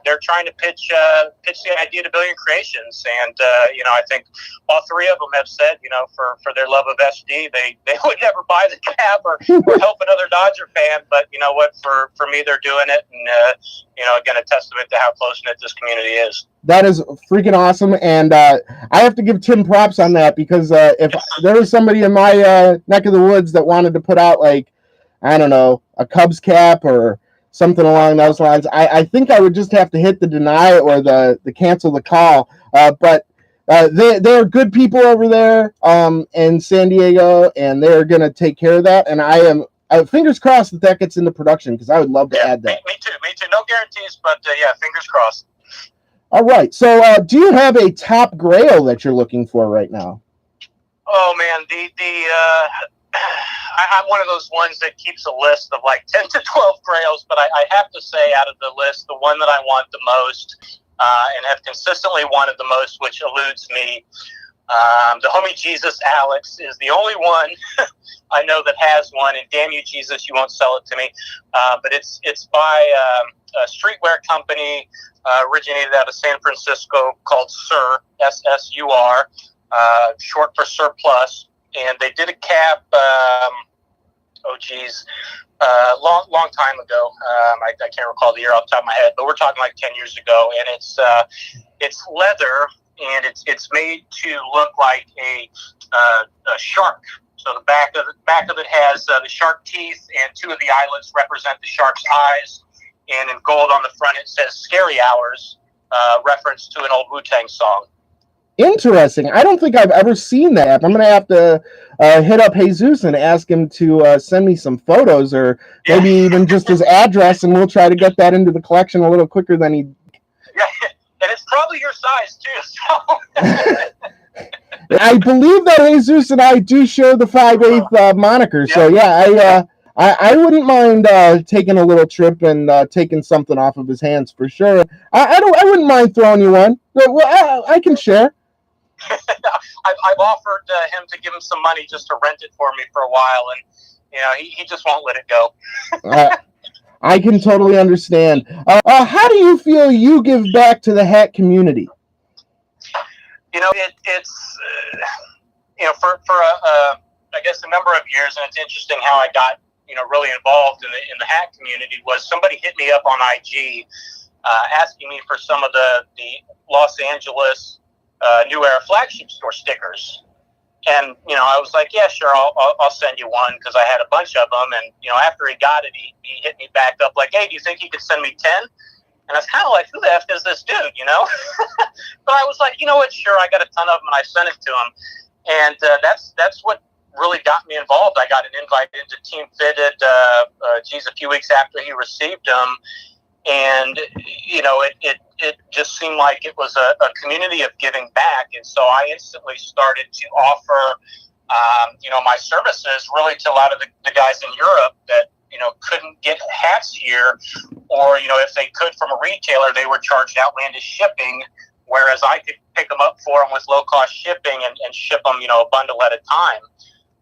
they're trying to pitch the idea to Billion Creations, and I think all three of them have said, for their love of SD, they would never buy the cap or help another Dodger fan, but you know what? For me, they're doing it, and again, a testament to how close-knit this community is. That is freaking awesome, and I have to give Tim props on that, because if there was somebody in my neck of the woods that wanted to put out, like, I don't know, a Cubs cap or something along those lines, I think I would just have to hit the deny or the cancel the call. But they're good people over there in San Diego, and they're going to take care of that. And I am fingers crossed that gets into production, because I would love to add that. Me too. No guarantees, but fingers crossed. All right. So do you have a top grail that you're looking for right now? Oh, man. I'm one of those ones that keeps a list of like 10 to 12 grails, but I have to say, out of the list, the one that I want the most and have consistently wanted the most, which eludes me, the homie Jesus Alex is the only one I know that has one, and damn you, Jesus, you won't sell it to me. But it's by a streetwear company originated out of San Francisco called SUR, SSUR, short for Surplus. And they did a cap, long time ago. I can't recall the year off the top of my head, but we're talking like 10 years ago. And it's leather, and it's made to look like a shark. So the back of it has the shark teeth, and two of the eyelets represent the shark's eyes. And in gold on the front, it says "Scary Hours," reference to an old Wu-Tang song. Interesting. I don't think I've ever seen that. I'm going to have to hit up Jesus and ask him to send me some photos, or maybe even just his address, and we'll try to get that into the collection a little quicker than he... Yeah, and it's probably your size, too. So. I believe that Jesus and I do share the 5'8" moniker, so yeah, I wouldn't mind taking a little trip and taking something off of his hands for sure. I wouldn't mind throwing you one. Well, I can share. I've offered him to give him some money just to rent it for me for a while, and he just won't let it go. I can totally understand. How do you feel you give back to the hat community? It's for I guess a number of years, and it's interesting how I got really involved in the hat community. Was somebody hit me up on IG asking me for some of the Los Angeles New Era flagship store stickers, and I was like, yeah, sure, I'll send you one, because I had a bunch of them. And after he got it, he hit me back up like, hey, do you think he could send me 10? And I was kind of like, who the F is this dude, But I was like, you know what, sure, I got a ton of them, and I sent it to him. And that's what really got me involved. I got an invite into Team Fitted a few weeks after he received them. And, it just seemed like it was a community of giving back. And so I instantly started to offer, my services really to a lot of the guys in Europe that, couldn't get hats here, or, if they could from a retailer, they were charged outlandish shipping, whereas I could pick them up for them with low-cost shipping and ship them, a bundle at a time.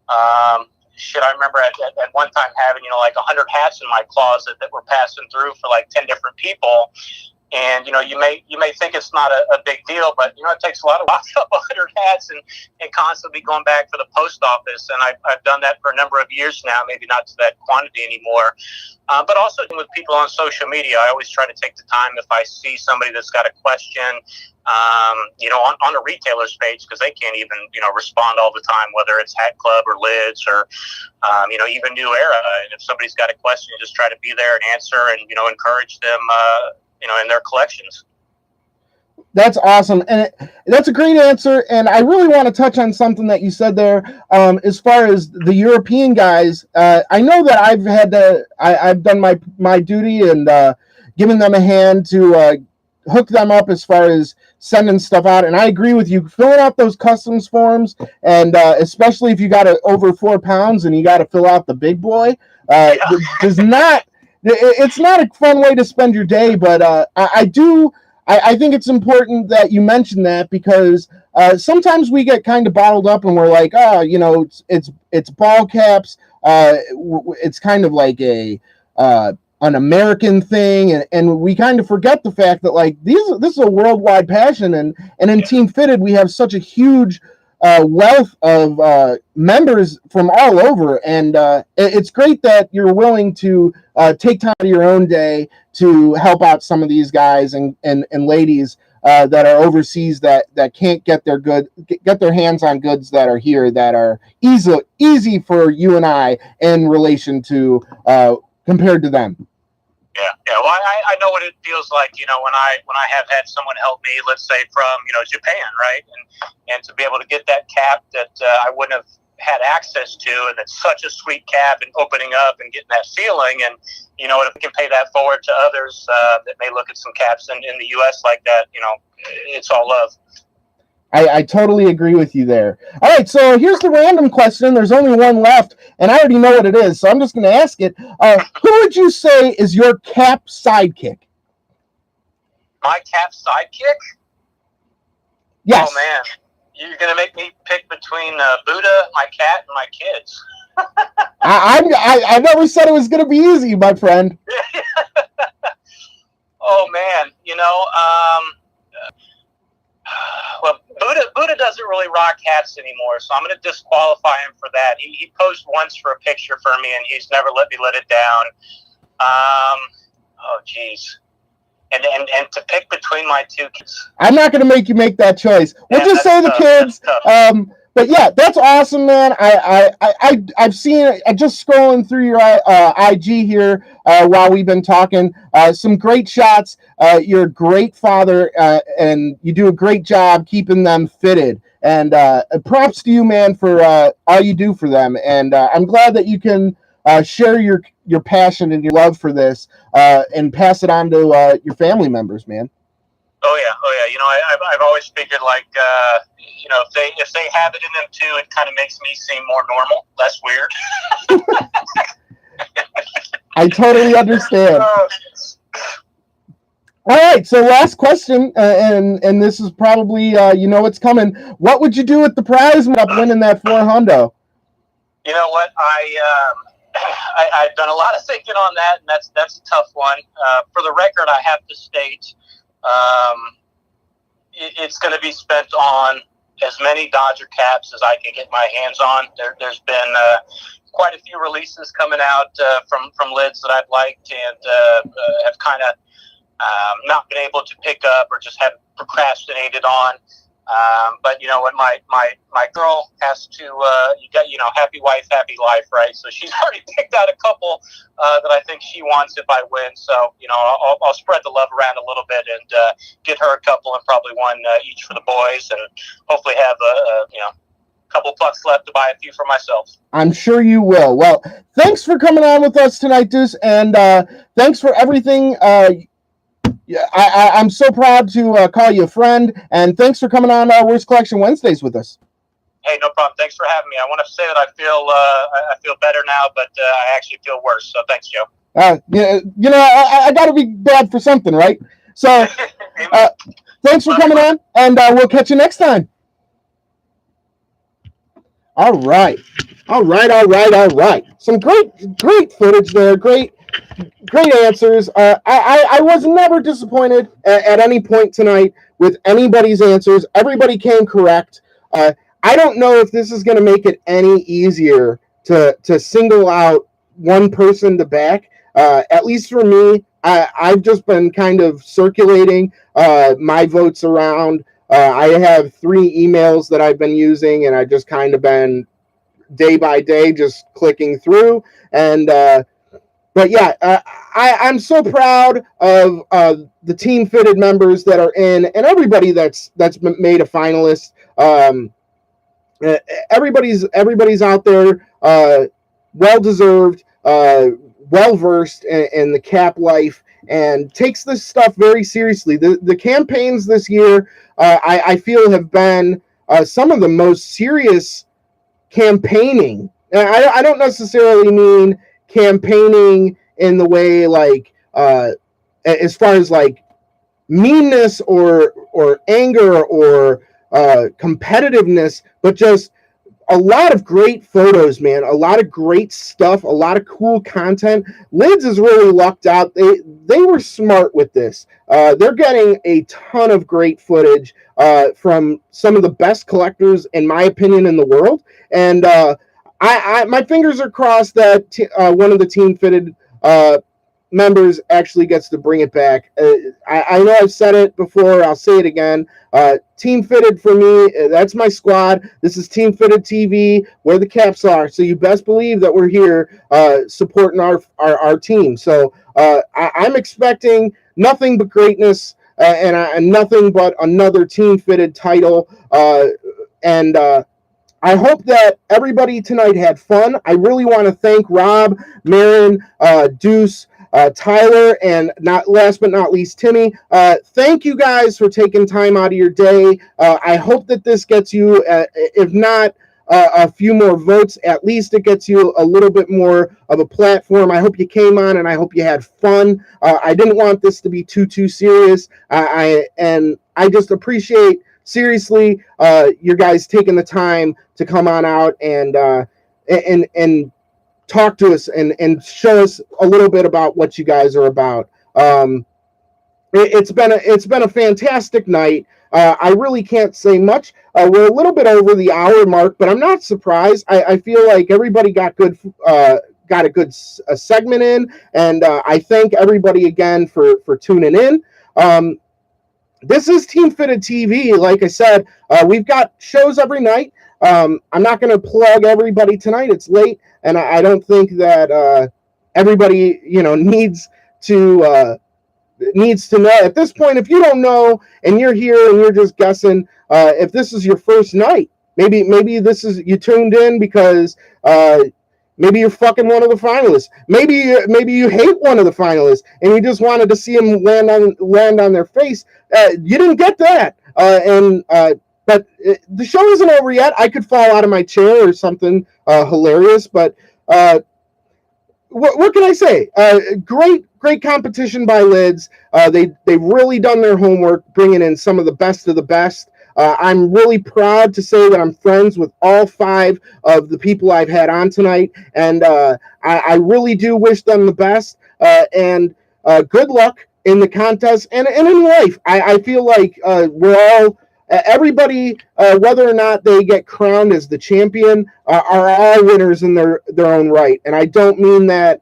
I remember at one time having, like 100 hats in my closet that were passing through for like 10 different people. And, you may think it's not a big deal, but, it takes a lot of walk up 100 hats and constantly going back for the post office. And I've done that for a number of years now, maybe not to that quantity anymore. But also with people on social media, I always try to take the time if I see somebody that's got a question, on a retailer's page, because they can't even, respond all the time, whether it's Hat Club or Lids or, even New Era. And if somebody's got a question, just try to be there and answer and, encourage them, in their collections. That's awesome. And that's a great answer. And I really want to touch on something that you said there. As far as the European guys, I know that I've done my duty and given them a hand to hook them up as far as sending stuff out. And I agree with you, filling out those customs forms, and especially if you got over 4 pounds and you got to fill out the big boy, it's not a fun way to spend your day. But I think it's important that you mention that, because sometimes we get kind of bottled up and we're like, it's ball caps. It's kind of like an American thing, and we kind of forget the fact that like this is a worldwide passion, and in Team Fitted we have such a huge wealth of members from all over, and it's great that you're willing to take time out of your own day to help out some of these guys and ladies that are overseas that can't get their hands on goods that are here that are easy for you and I in relation to compared to them. Yeah. Well, I know what it feels like, when I have had someone help me, let's say from, Japan, right? And to be able to get that cap that I wouldn't have had access to, and it's such a sweet cap, and opening up and getting that feeling, and if we can pay that forward to others that may look at some caps in the U.S. like that, it's all love. I totally agree with you there. All right, so here's the random question. There's only one left, and I already know what it is, so I'm just going to ask it. Who would you say is your cap sidekick? My cap sidekick? Yes. Oh, man. You're going to make me pick between Buddha, my cat, and my kids. I never said it was going to be easy, my friend. Oh, man. Well, Buddha doesn't really rock hats anymore, so I'm going to disqualify him for that. He posed once for a picture for me, and he's never let me let it down. Oh, geez. And to pick between my two kids. I'm not going to make you make that choice. We'll just say the kids. But yeah, that's awesome, man. I've seen it. I'm just scrolling through your IG here while we've been talking. Some great shots. You're a great father, and you do a great job keeping them fitted. And props to you, man, for all you do for them. And I'm glad that you can share your passion and your love for this and pass it on to your family members, man. Oh yeah. I've always figured if they have it in them too, it kind of makes me seem more normal, less weird. I totally understand. All right, so last question, and this is probably what's coming. What would you do with the prize of winning that Ford Hondo? You know what? I've done a lot of thinking on that, and that's a tough one. For the record, I have to state it's going to be spent on as many Dodger caps as I can get my hands on. There's been quite a few releases coming out from lids that I've liked and have kind of not been able to pick up or just have procrastinated on. But what my girl has to, happy wife, happy life, right? So she's already picked out a couple that I think she wants if I win. So, I'll spread the love around a little bit and get her a couple and probably one each for the boys, and hopefully have a couple bucks left to buy a few for myself. I'm sure you will. Well, thanks for coming on with us tonight, Deuce, and thanks for everything. I'm so proud to call you a friend, and thanks for coming on Worst Collection Wednesdays with us. Hey, no problem. Thanks for having me. I want to say that I feel better now, but I actually feel worse. So thanks, Joe. I got to be bad for something, right? So, thanks for coming on, and we'll catch you next time. All right. Some great footage there. Great answers. I was never disappointed at any point tonight with anybody's answers. Everybody came correct. I don't know if this is going to make it any easier to single out one person to back. At least for me, I've just been kind of circulating my votes around. I have 3 emails that I've been using, and I've just kind of been day by day just clicking through. And but yeah, I'm so proud of the team fitted members that are in, and everybody that's been made a finalist. Everybody's out there, well deserved, well versed in the cap life, and takes this stuff very seriously. The campaigns this year, I feel, have been some of the most serious campaigning. And I don't necessarily mean campaigning in the way like as far as like meanness or anger or competitiveness, but just a lot of great photos, man. A lot of great stuff. A lot of cool content. Lids is really lucked out. They were smart with this. They're getting a ton of great footage from some of the best collectors, in my opinion, in the world. And I my fingers are crossed that one of the Team Fitted members actually gets to bring it back. I know I've said it before. I'll say it again. Team Fitted for me, that's my squad. This is Team Fitted TV, where the caps are. So you best believe that we're here supporting our team. So I'm expecting nothing but greatness and nothing but another Team Fitted title. And I hope that everybody tonight had fun. I really want to thank Rob, Marin, Deuce, Tyler, and last but not least, Timmy. Thank you guys for taking time out of your day. I hope that this gets you, if not a few more votes, at least it gets you a little bit more of a platform. I hope you came on and I hope you had fun. I didn't want this to be too serious. And I just appreciate, seriously, you guys taking the time to come on out and talk to us and show us a little bit about what you guys are about. It's been a fantastic night. I really can't say much. We're a little bit over the hour mark, but I'm not surprised. I feel like everybody got a good segment in, and I thank everybody again for tuning in. This is Team Fitted TV. Like I said, we've got shows every night. I'm not going to plug everybody tonight. It's late, and I don't think that everybody, needs to know. At this point, if you don't know and you're here and you're just guessing, if this is your first night, maybe this is, you tuned in because maybe you're fucking one of the finalists. Maybe you hate one of the finalists and you just wanted to see them land on their face. You didn't get that, but the show isn't over yet. I could fall out of my chair or something hilarious, but what can I say? Great competition by Lids. They've really done their homework, bringing in some of the best of the best. I'm really proud to say that I'm friends with all 5 of the people I've had on tonight, and I really do wish them the best, and good luck in the contest and in life. I feel like we're all, everybody, whether or not they get crowned as the champion, are all winners in their own right. And I don't mean that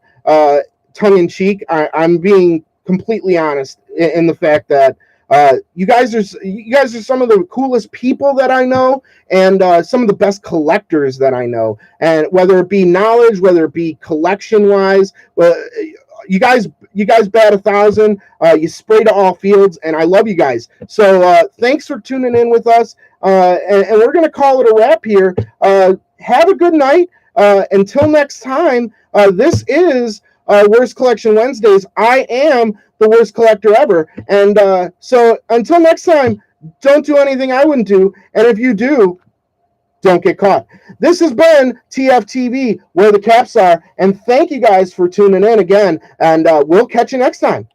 tongue-in-cheek. I'm being completely honest in the fact that you guys are some of the coolest people that I know, and some of the best collectors that I know. And whether it be knowledge, whether it be collection-wise, you guys bat 1,000. You spray to all fields, and I love you guys. So thanks for tuning in with us, and we're gonna call it a wrap here. Have a good night. Until next time. This is Worst Collection Wednesdays. I am the worst collector ever, and so until next time, don't do anything I wouldn't do, and if you do, don't get caught. This has been TFTV, where the caps are, and thank you guys for tuning in again, and we'll catch you next time.